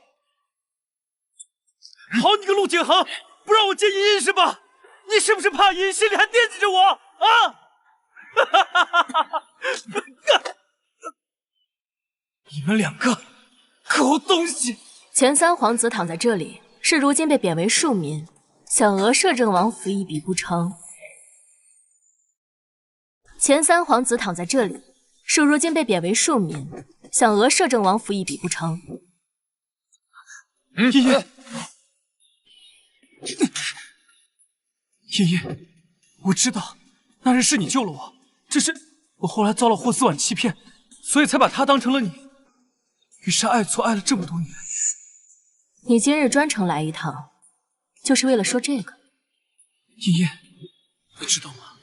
好你个陆景恒，不让我接茵茵是吧？你是不是怕茵心里还惦记着我啊？你们两个狗东西！前三皇子躺在这里，是如今被贬为庶民，想讹摄政王府一笔不成？前三皇子躺在这里，是如今被贬为庶民，想讹摄政王府一笔不成？茵茵，茵茵，我知道那日是你救了我，只是我后来遭了霍思婉欺骗，所以才把她当成了你。雨山爱错爱了这么多年。你今日专程来一趟，就是为了说这个？茵茵，你知道吗？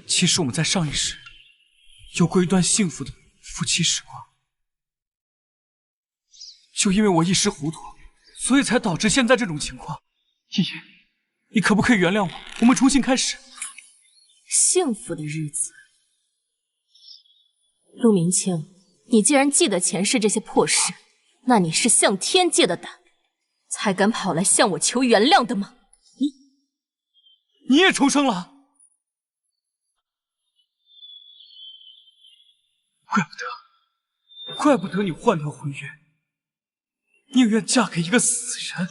其实我们在上一世有过一段幸福的夫妻时光，就因为我一时糊涂，所以才导致现在这种情况。茵茵，你可不可以原谅我？我们重新开始。幸福的日子。陆明清，你既然记得前世这些破事，那你是向天借的胆，才敢跑来向我求原谅的吗？你也重生了？怪不得你换掉婚约，宁愿嫁给一个死人。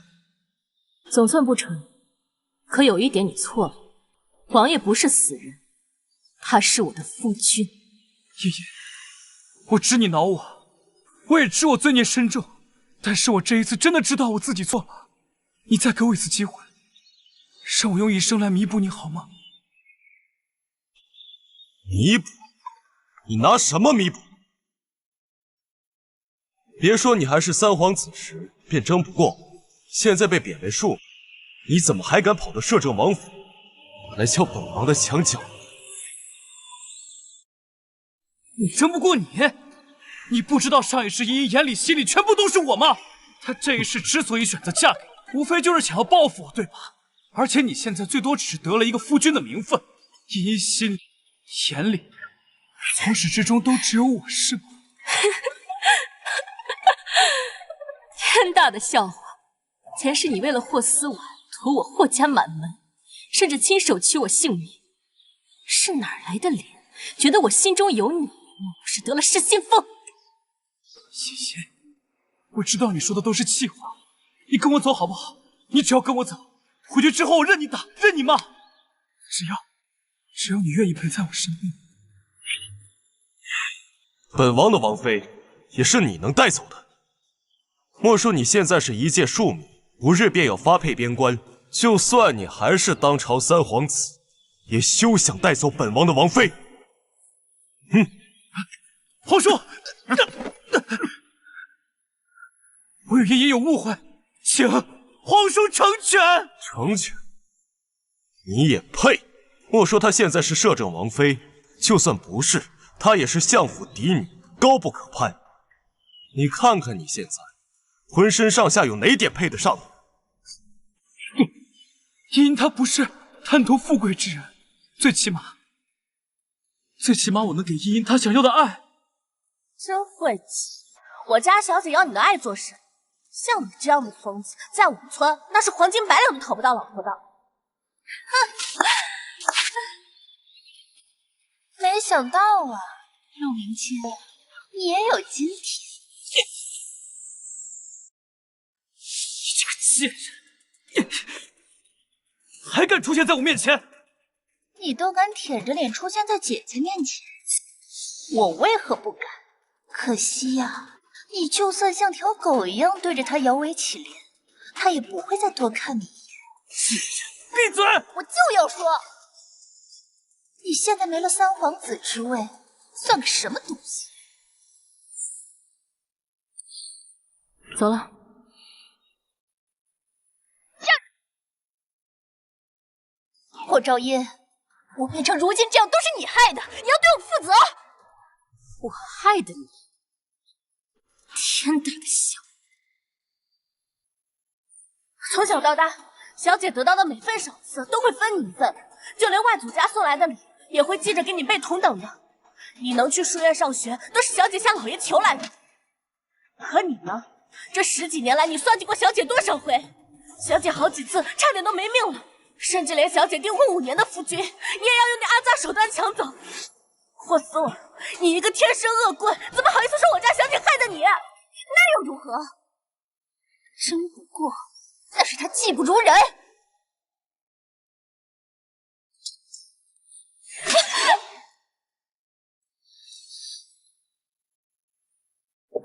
总算不成，可有一点你错了，王爷不是死人，他是我的夫君。茵茵，我知你恼我，我也知我罪孽深重，但是我这一次真的知道我自己错了。你再给我一次机会，让我用一生来弥补你好吗？弥补？你拿什么弥补？别说你还是三皇子时便争不过我，现在被贬为庶民，你怎么还敢跑到摄政王府来撬本王的墙角？你争不过你？你不知道上一世茵茵眼里心里全部都是我吗？她这一世之所以选择嫁给你，无非就是想要报复我，对吧？而且你现在最多只是得了一个夫君的名分，茵茵心里、眼里，从始至终都只有我，是吗？天大的笑话！前世你为了霍思婉夺我霍家满门，甚至亲手取我性命，是哪来的脸觉得我心中有你，莫不是得了失心疯？欣欣，我知道你说的都是气话，你跟我走好不好？你只要跟我走，回去之后我任你打，任你骂，只要你愿意陪在我身边。本王的王妃也是你能带走的。莫说你现在是一介庶民，不日便要发配边关，就算你还是当朝三皇子，也休想带走本王的王妃。皇叔，我与茵茵有误会，请皇叔成全。成全？你也配？莫说她现在是摄政王妃，就算不是，她也是相府嫡女，高不可攀。你看看你现在，浑身上下有哪点配得上你？茵茵她不是贪图富贵之人，最起码我能给茵茵她想要的爱。真晦气！我家小姐要你的爱做什么？像你这样的疯子，在我们村那是黄金百两都讨不到老婆的。没想到啊，陆明清，你也有今天。你这个贱人，还敢出现在我面前？你都敢舔着脸出现在姐姐面前，我为何不敢？可惜呀，你就算像条狗一样对着她摇尾乞怜，她也不会再多看你一眼。贱人，闭嘴！我就要说，你现在没了三皇子之位，算个什么东西？走了。霍昭音，我变成如今这样都是你害的，你要对我负责。我害的你？天大的笑！从小到大，小姐得到的每份赏赐都会分你一份，就连外祖家送来的礼也会记着给你备同等的。你能去书院上学，都是小姐向老爷求来的。可你呢？这10几年来，你算计过小姐多少回？小姐好几次差点都没命了，甚至连小姐订婚5年的夫君，你也要用你阿杂手段抢走。霍思婉，你一个天生恶棍，怎么好意思说我家小姐害的你？那又如何？真不过那是她技不如人。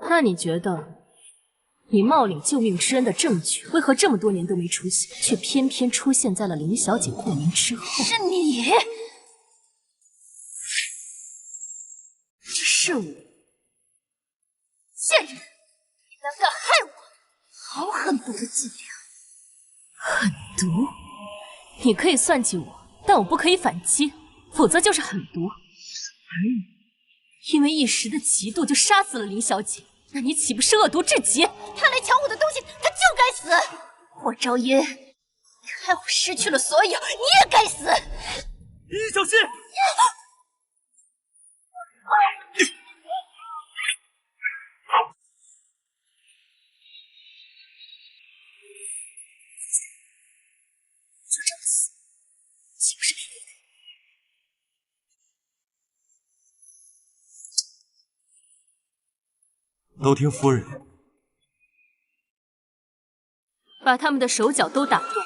那你觉得，你冒领救命之恩的证据，为何这么多年都没出现，却偏偏出现在了林小姐过门之后？是你！是我！贱人，毒？你可以算计我，但我不可以反击，否则就是狠毒。而你因为一时的嫉妒就杀死了林小姐，那你岂不是恶毒至极？他来抢我的东西，他就该死！霍昭音，你害我失去了所有，你也该死！你小心！就这么死，岂不是给你？都听夫人。把他们的手脚都打断，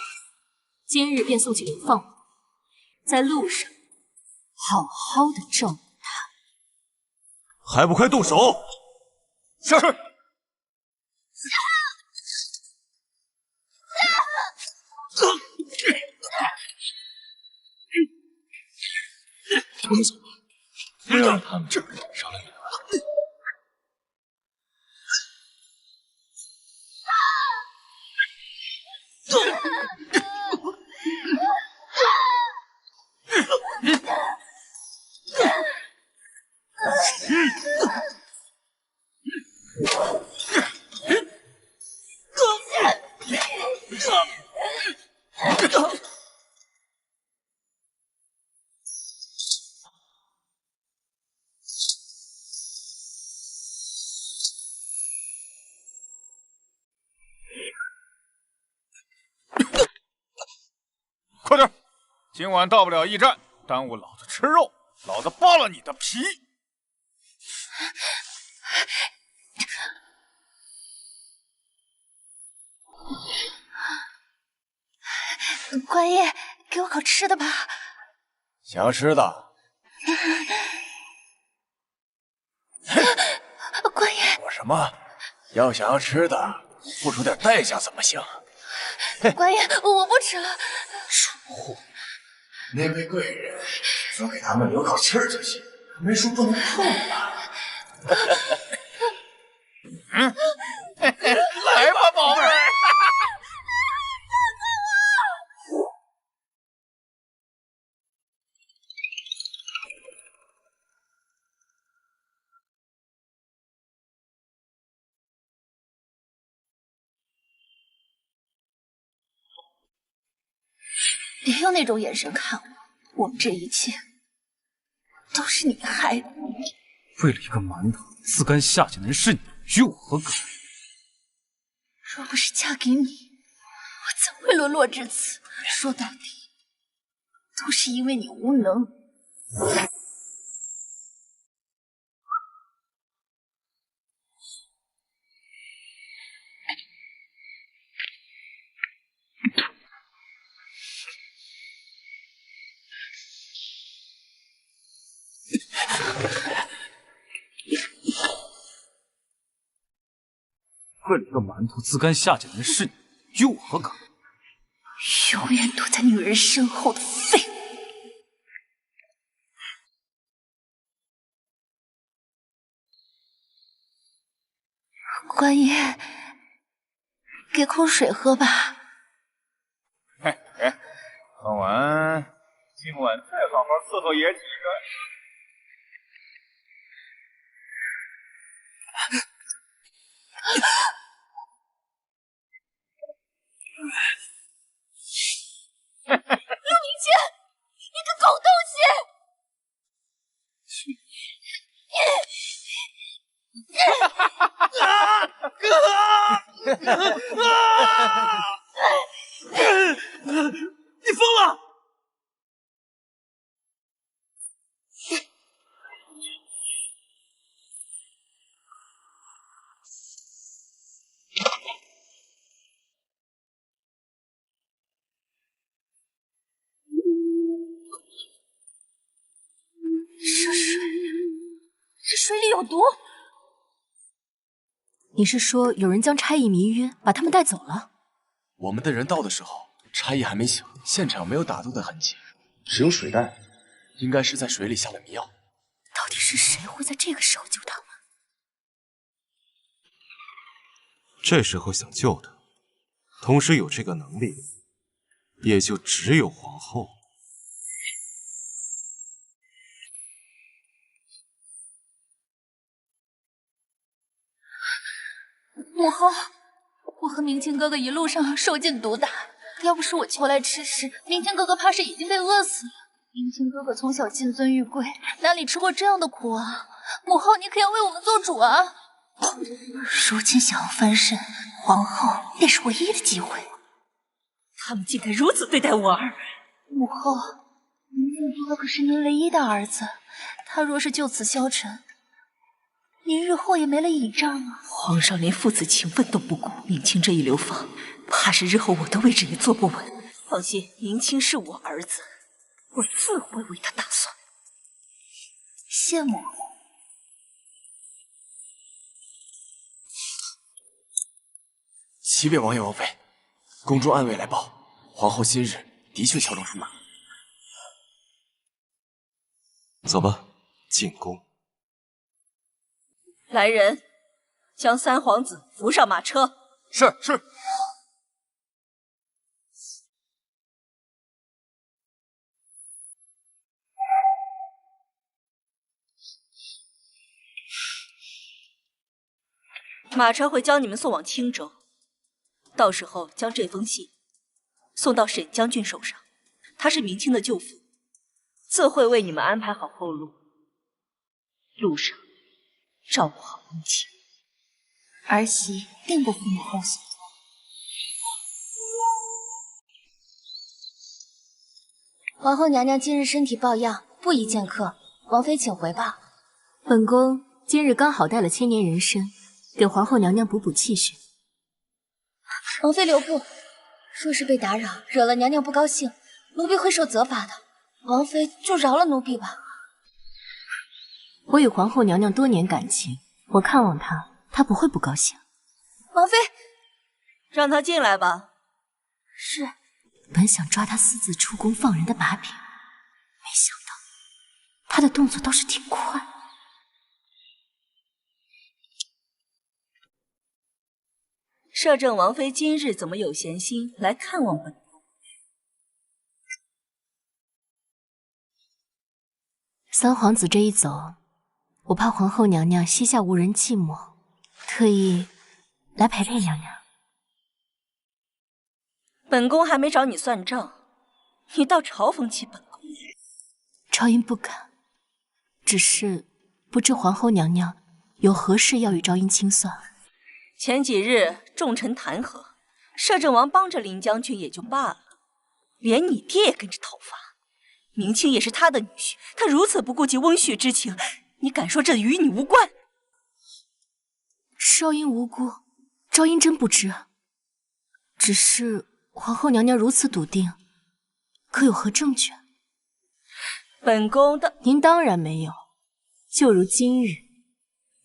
今日便送去流放府，在路上好好的照顾他。还不快动手！下去！让他们这少了女儿。快点，今晚到不了驿站，耽误老子吃肉，老子扒了你的皮！官爷，给我口吃的吧。想要吃的？官爷，我什么？要想要吃的，付出点代价怎么行？官爷，我不吃了。疏忽，那位贵人说给他们留口气儿就行，没说不能碰啊。来吧，宝贝儿。别用那种眼神看我，我们这一切都是你害的。为了一个馒头，自甘下贱的人是你，与我何干？若不是嫁给你，我怎会沦落至此？说到底，都是因为你无能。为了一个馒头，自甘下贱的人是你，与我何干？永远躲在女人身后的废物！官爷，给口水喝吧。喝完，今晚再好好伺候爷几个。陆明谦，你个狗东西！你疯了！这水里有毒。你是说有人将差役迷晕，把他们带走了？我们的人到的时候，差役还没醒，现场没有打斗的痕迹，只有水袋，应该是在水里下了迷药。到底是谁会在这个时候救他们？这时候想救他，同时有这个能力，也就只有皇后。母后，我和明清哥哥一路上受尽毒打，要不是我求来吃食，明清哥哥怕是已经被饿死了。明清哥哥从小金尊玉贵，哪里吃过这样的苦啊？母后，你可要为我们做主啊！如今想要翻身，皇后便是唯一的机会。他们竟敢如此对待我儿！母后，明清哥哥可是您唯一的儿子，他若是就此消沉，您日后也没了倚仗啊！皇上连父子情分都不顾，明清这一流放，怕是日后我的位置也坐不稳。放心，明清是我儿子，我自会为他打算。谢母。启禀王爷王妃，宫中暗卫来报，皇后今日的确乔装出马。走吧，进宫。来人，将三皇子扶上马车。是是。马车会将你们送往青州，到时候将这封信送到沈将军手上，他是明清的舅父，自会为你们安排好后路。路上照顾好明清，儿媳定不负母后所托。皇后娘娘今日身体抱恙，不宜见客，王妃请回吧。本宫今日刚好带了千年人参，给皇后娘娘补补气血。王妃留步，若是被打扰，惹了娘娘不高兴，奴婢会受责罚的。王妃就饶了奴婢吧。我与皇后娘娘多年感情，我看望她，她不会不高兴。王妃，让她进来吧。是。本想抓她私自出宫放人的把柄，没想到她的动作倒是挺快。摄政王妃今日怎么有闲心来看望本宫？三皇子这一走，我怕皇后娘娘膝下无人寂寞，特意来陪陪娘娘。本宫还没找你算账，你倒嘲讽起本宫。昭音不敢，只是不知皇后娘娘有何事要与昭音清算。前几日众臣弹劾，摄政王帮着林将军也就罢了，连你爹也跟着讨伐。明清也是他的女婿，他如此不顾及翁婿之情，你敢说这与你无关？昭音无辜，昭音真不知。只是皇后娘娘如此笃定，可有何证据？本宫的，您当然没有。就如今日，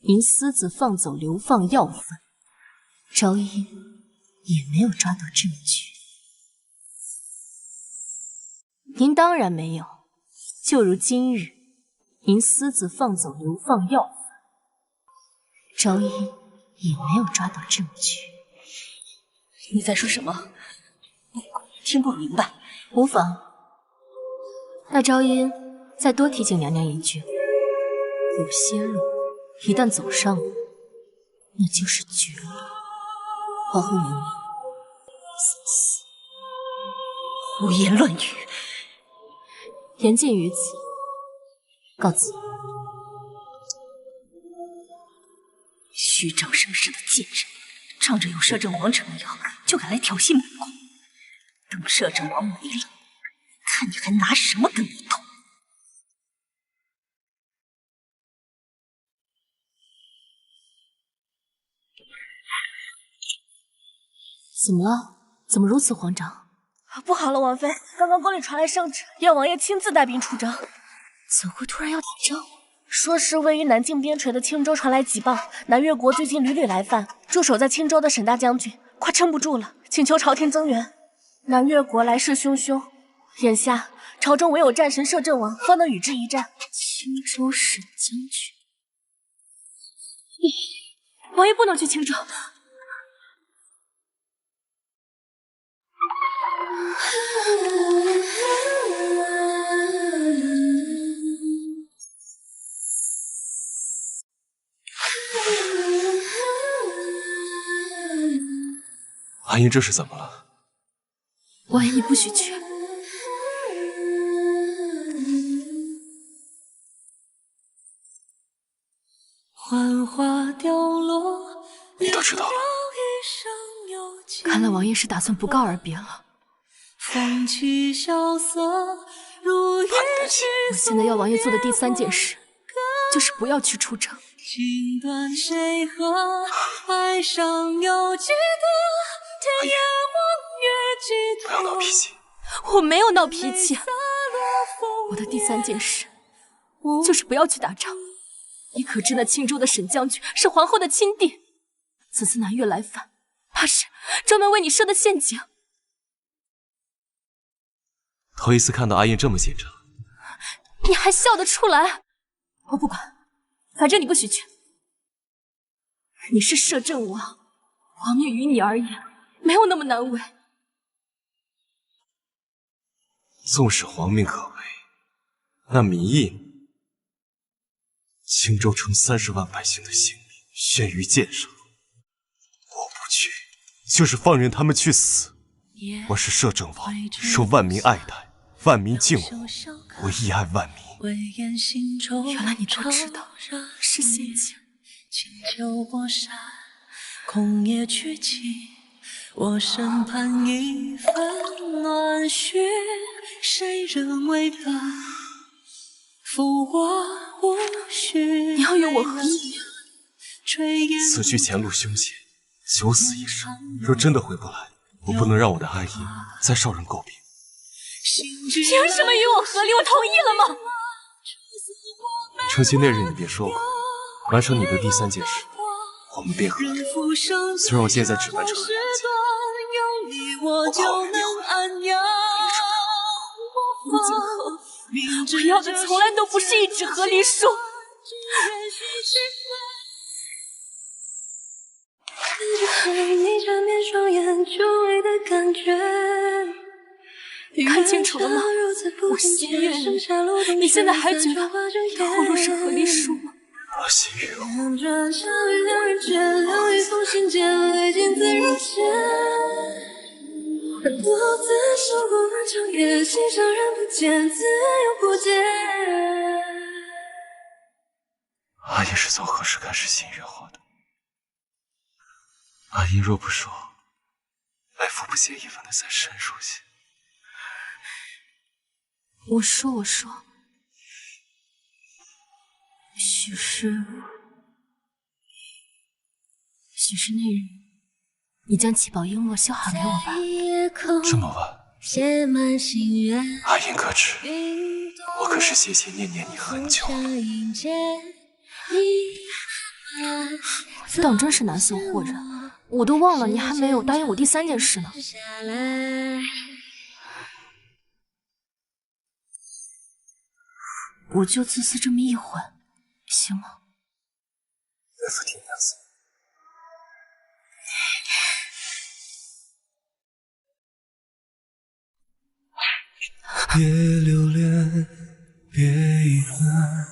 您私自放走流放要犯，昭音也没有抓到证据。您当然没有。就如今日，您私自放走流放要犯，昭音也没有抓到证据。你在说什么？听不明白。无妨。那昭音再多提醒娘娘一句，有些路一旦走上了，那就是绝了。皇后娘娘，小心。胡言乱语。言尽于此，告辞。虚张声势的贱人，仗着有摄政王撑腰，就敢来挑衅本宫。等摄政王没了，看你还拿什么跟我斗！怎么了？怎么如此慌张？不好了，王妃，刚刚宫里传来圣旨，燕王爷亲自带兵出征。怎会突然要打仗？说是位于南境边陲的青州传来急报，南越国最近屡屡来犯，驻守在青州的沈大将军快撑不住了，请求朝廷增援。南越国来势汹汹，眼下朝中唯有战神摄政王方能与之一战。青州沈将军，王爷不能去青州。阿英这是怎么了？王爷，你不许去！幻花凋落，你都知道了。看来王爷是打算不告而别了。风起萧瑟，如一曲。我现在要王爷做的第3件事，就是不要去出征。情断谁合？爱上有几多？天涯望月几多？不要闹脾气。我没有闹脾气。我的第3件事，就是不要去打仗。你可知那青州的沈将军是皇后的亲弟？此次南越来犯，怕是专门为你设的陷阱。头一次看到阿英这么紧张。你还笑得出来？我不管，反正你不许去。你是摄政王，王命于你而言没有那么难为。纵使皇命可为，那民意，青州城30万百姓的性命悬于剑上，我不去，就是放任他们去死。我是摄政王，受万民爱戴，万民敬我，我亦爱万民。原来你都知道是陷阱。清秋过山，空叶去尽，我身畔一份暖絮，谁人为伴？负我无绪。你要与我和议？此去前路凶险，九死一生。若真的回不来，我不能让我的阿英再受人诟病。凭什么与我合力？我同意了吗？成亲那日你别说我，完成你的第3件事，我们便和。虽然我现在只完成了2件，我怕我与你会陆景和，我要的从来都不是一纸和离书。看清楚了吗？我心悦你，你现在还觉得后路是和离书吗？我心悦我。独自守过漫长夜，心上人不见，自由不解。阿英是从何时开始心悦我的？阿英若不说，来福不屑一问的再深入些。我说，许是那日，你将七宝璎珞繡好给我吧。这么晚，阿英可知，我可是心心念念你很久了。你当真是难伺候人，我都忘了你还没有答应我第3件事呢。我就自私这么一会，行吗？来福听娘子。别留恋，别遗憾。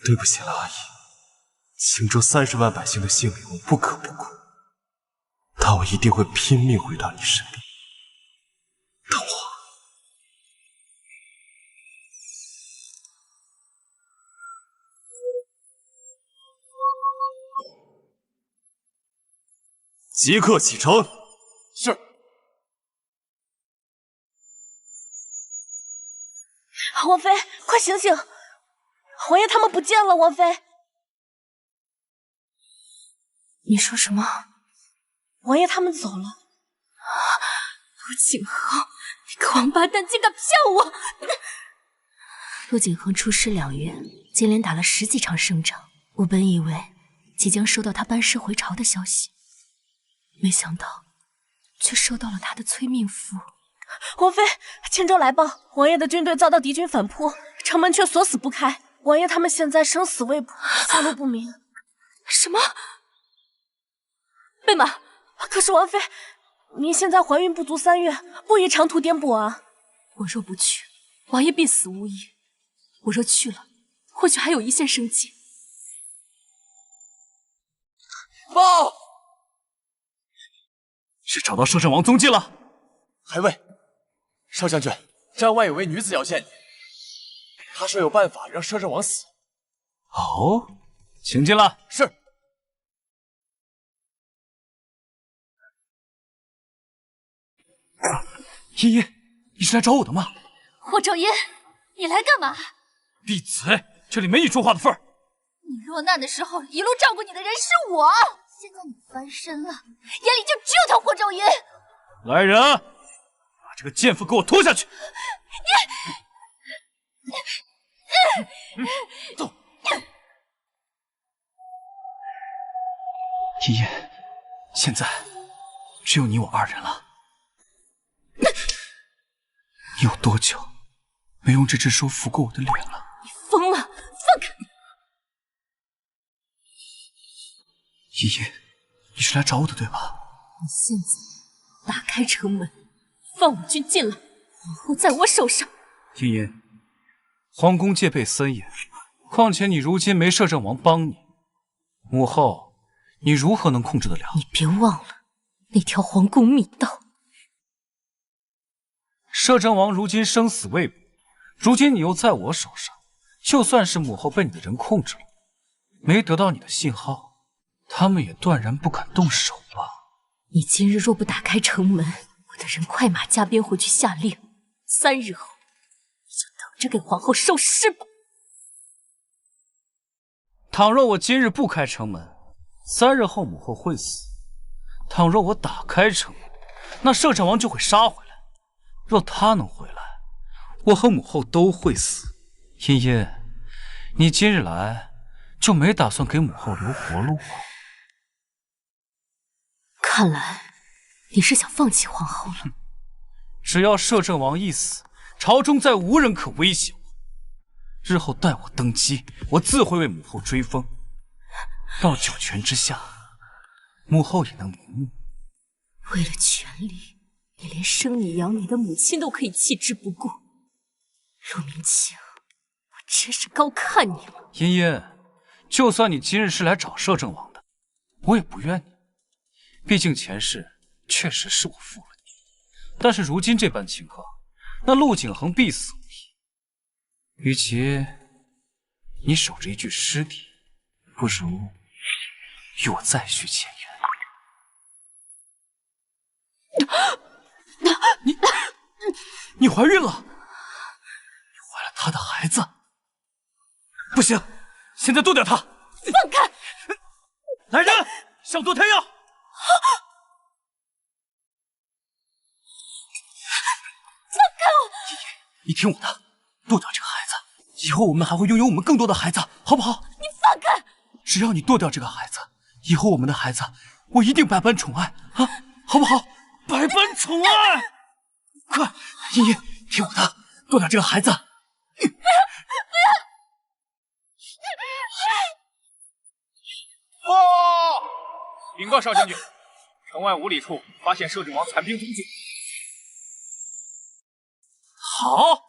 对不起了，阿姨。青州30万百姓的性命，我不可不顾，但我一定会拼命回到你身边。等我。即刻启程。是。王妃，快醒醒！王爷他们不见了，王妃。你说什么？王爷他们走了。陆景恒，你个王八蛋，竟敢骗我！陆景恒出师2月，接连打了10几场胜仗，我本以为即将收到他班师回朝的消息，没想到却收到了他的催命符。王妃，轻舟来报，王爷的军队遭到敌军反扑，城门却锁死不开。王爷他们现在生死未卜，下落不明。什么？贝玛，可是王妃，您现在怀孕不足3月，不宜长途颠簸啊。我若不去，王爷必死无疑；我若去了，或许还有一线生机。报！是找到摄政王踪迹了？还未。少将军，帐外有位女子要见你，她说有办法让摄政王死。哦，请进来。是。茵茵，你是来找我的吗？霍兆音，你来干嘛？闭嘴！这里没你说话的份儿。你落难的时候，一路照顾你的人是我。现在你翻身了，眼里就只有他霍兆音。来人，把这个贱妇给我拖下去！走。茵茵，现在只有你我2人了。你有多久没用这只手抚过我的脸了？你疯了！放开！茵茵，你是来找我的对吧？你现在打开城门，放我军进来，皇后在我手上。茵茵，皇宫戒备森严，况且你如今没摄政王帮你，母后，你如何能控制得了？你别忘了那条皇宫密道。摄政王如今生死未卜，如今你又在我手上，就算是母后被你的人控制了，没得到你的信号，他们也断然不敢动手吧？你今日若不打开城门，我的人快马加鞭回去下令，3日后你就等着给皇后收尸吧。倘若我今日不开城门，3日后母后会死；倘若我打开城门，那摄政王就会杀回来。若他能回来，我和母后都会死。茵茵，你今日来就没打算给母后留活路吗？看来你是想放弃皇后了。只要摄政王一死，朝中再无人可威胁我。日后待我登基，我自会为母后追封，到9泉之下，母后也能瞑目。为了权力，你连生你养你的母亲都可以弃之不顾。陆明清，我真是高看你了。茵茵，就算你今日是来找摄政王的，我也不怨你。毕竟前世确实是我负了你，但是如今这般情况，那陆景恒必死无疑。与其你守着一具尸体，不如与我再续前缘。你怀孕了？你怀了他的孩子？不行，现在剁掉他！放开！来人，上堕胎药！放开我！你听我的，剁掉这个孩子，以后我们还会拥有我们更多的孩子，好不好？你放开！只要你剁掉这个孩子，以后我们的孩子，我一定百般宠爱啊，好不好？百般宠爱！快，茵茵，听我的，剁掉这个孩子！不要！报！禀告少将军，城外5里处发现摄政王残兵踪迹。好，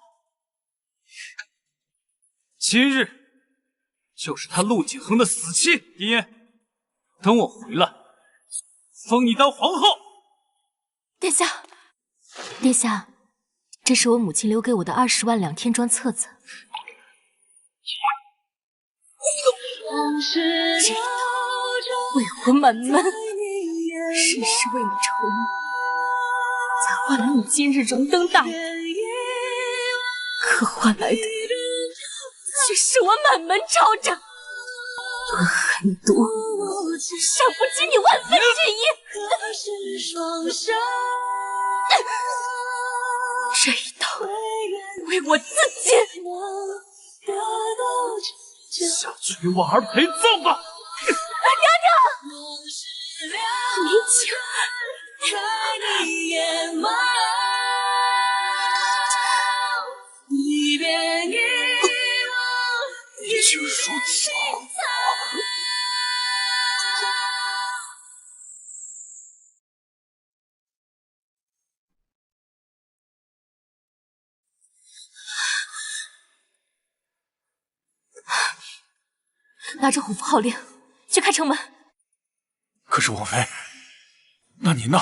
今日就是他陆景恒的死期。茵茵，等我回来，封你当皇后。殿下，殿下，这是我母亲留给我的20万两天装册子。这一刀为我满门，世世为你筹谋，才换来你今日荣登大业，可换来的却是我满门抄斩，多很多，伤不及你万分之一。这一刀为我自尽。下去给婉儿陪葬吧！娘娘，明清，拿着虎符号令去开城门。可是王妃，那您呢？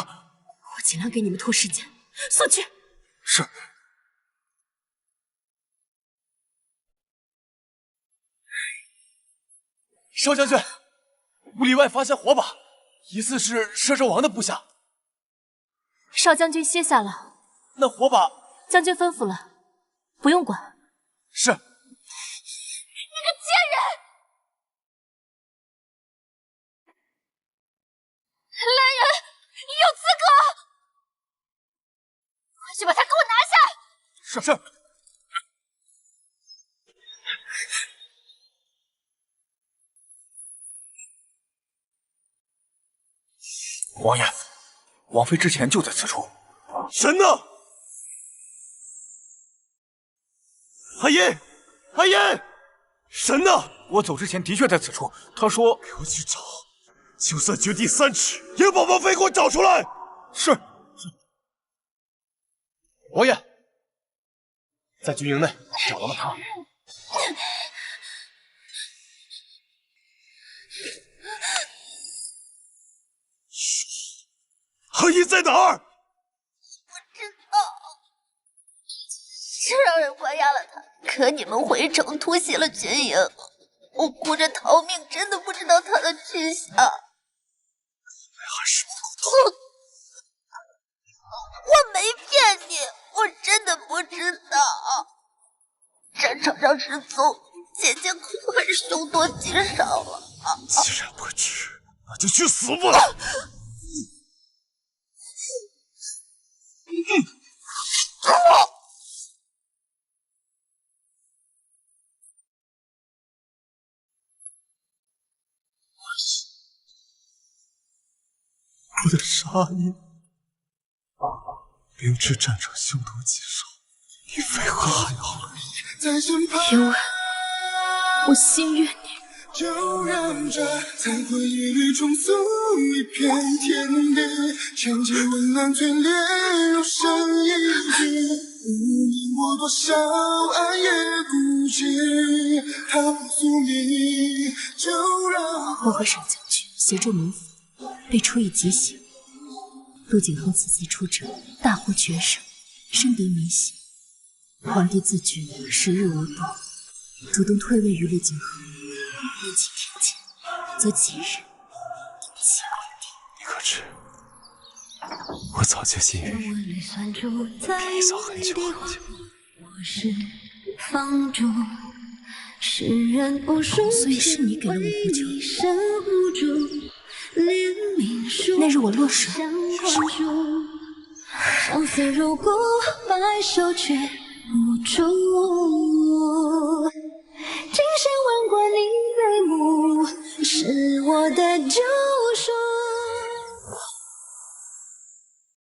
我尽量给你们拖时间，速去。是。少将军，屋里外发现火把，疑似是摄政王的部下。少将军歇下了。那火把，将军吩咐了，不用管。是。你个贱人！来人，你有资格！快去把他给我拿下！是。王爷，王妃之前就在此处。神呢？阿银，阿银，神呢？我走之前的确在此处。他说：“给我去找，就算掘地3尺，也把王妃给我找出来。”是。王爷，在军营内找到了他。阿银在哪儿？不知道，是让人关押了他。可你们回城突袭了军营，我顾着逃命，真的不知道他的去向。还是不够痛。我没骗你，我真的不知道。战场上失踪，姐姐可是凶多吉少了。既然不知，那就去死吧！不得杀你！明知战场凶多吉少，你为何还要来？因为我心悦你。就让这在回忆里重塑一片天地，全界温暖最烈如生一句，无论我多少爱也孤寂，他不诉你，就让我和沈将军协助冥府，被处以极刑。陆景恒此次出征，大获全胜，深得民心。皇帝自觉时日无多，主动退位于陆景恒。民情听见，则吉日定其贵地。你可知，我早就心于比你早很久很久。所以是你给了我补救。那日我落水，相思如故，白首却无处